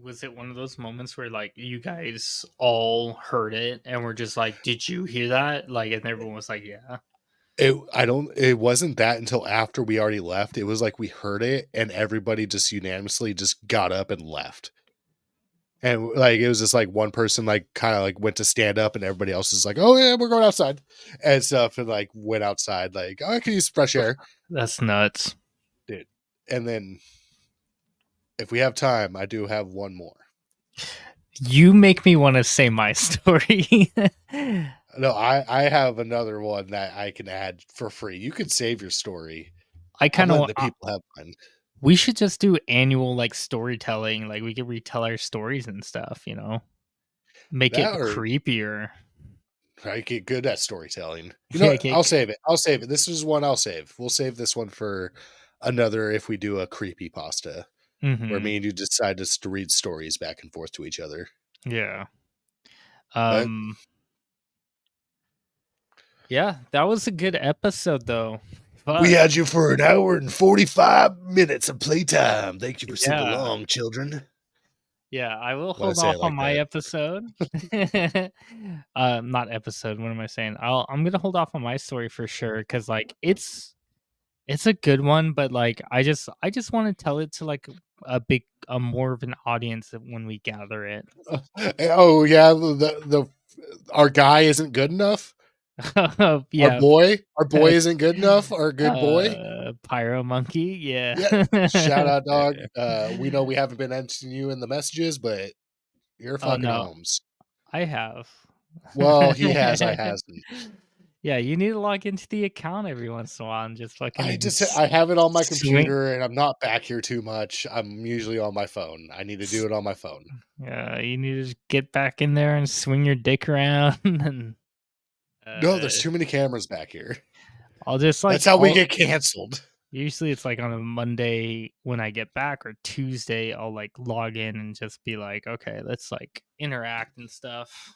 Was it one of those moments where like you guys all heard it and were just like, "Did you hear that?" Like, and everyone was like, "Yeah." It wasn't that until after we already left. It was like we heard it and everybody just unanimously just got up and left. And like it was just like one person like kind of like went to stand up and everybody else is like, oh yeah, we're going outside and stuff, and like went outside like, oh, I can use fresh air. That's nuts. Dude. And then if we have time, I do have one more. You make me want to say my story. No, I have another one that I can add for free. You can save your story. I I'm kind letting of the people have fun. we should just do annual like storytelling. Like we could retell our stories and stuff, you know. Make it That or creepier. I get good at storytelling. You know Yeah, what? I'll save it. I'll save it. This is one I'll save. We'll save this one for another if we do a creepy pasta where mm-hmm. me and you decide just to read stories back and forth to each other. Yeah. But Yeah, that was a good episode though. we Fuck. had you for an hour and 45 minutes of playtime. Thank you for singing Yeah. along, children. Yeah, I will Why hold say off it on like my that? episode. Not episode, what am I saying? I'm gonna hold off on my story for sure because like it's a good one, but like I just want to tell it to like a more of an audience when we gather it. Oh yeah, the our guy isn't good enough. Yeah, Our boy isn't good enough. Our good boy. Pyro Monkey, yeah. Yeah. Shout out, dog. We know we haven't been answering you in the messages, but you're Oh fucking no, homes. I have. Well, he has, I hasn't. Yeah, you need to log into the account every once in a while and just fucking I have it on my swing. computer and I'm not back here too much. I'm usually on my phone. I need to do it on my phone. Yeah, you need to just get back in there and swing your dick around and No, there's too many cameras back here. I'll just like That's how we get canceled. usually it's like on a Monday when I get back or Tuesday I'll like log in and just be like, okay, let's like interact and stuff.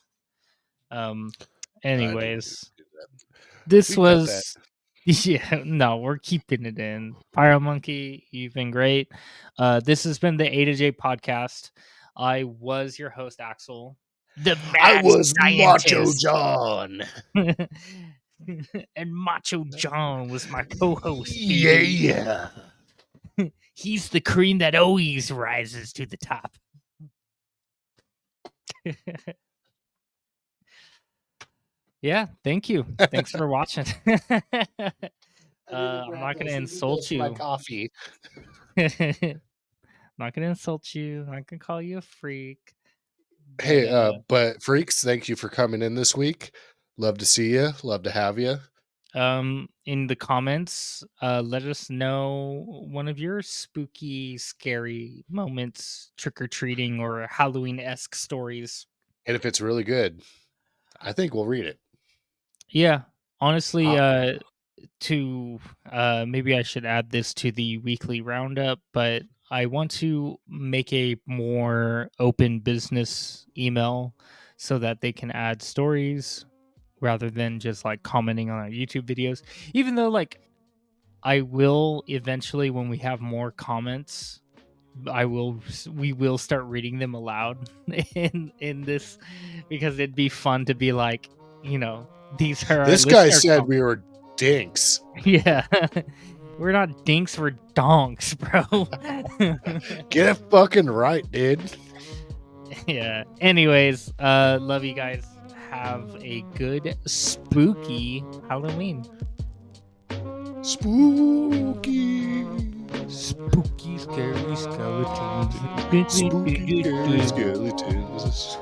Anyways, this was yeah, no, we're keeping it in. Pyro Monkey, you've been great. This has been the A2J podcast. I was your host, Axel. The I mad was Macho scientist. John. And Macho John was my co-host. Yeah. He's the cream that always rises to the top. Yeah, thank you. Thanks for watching. I'm not gonna insult you. My coffee. I'm not gonna insult you. I'm not gonna call you a freak. But, Hey, but freaks, thank you for coming in this week. Love to see you. Love to have you. in the comments, let us know one of your spooky, scary moments, trick or treating or Halloween-esque stories. And if it's really good, I think we'll read it. Yeah, honestly, to maybe I should add this to the weekly roundup, but I want to make a more open business email so that they can add stories rather than just like commenting on our YouTube videos. Even though like I will eventually when we have more comments, we will start reading them aloud in this because it'd be fun to be like, you know, these are This guy said we were dinks. Yeah. We're not dinks, we're donks, bro. Get it fucking right, dude. Yeah. Anyways, love you guys. Have a good spooky Halloween. Spooky. Spooky, scary skeletons. Spooky, scary skeletons.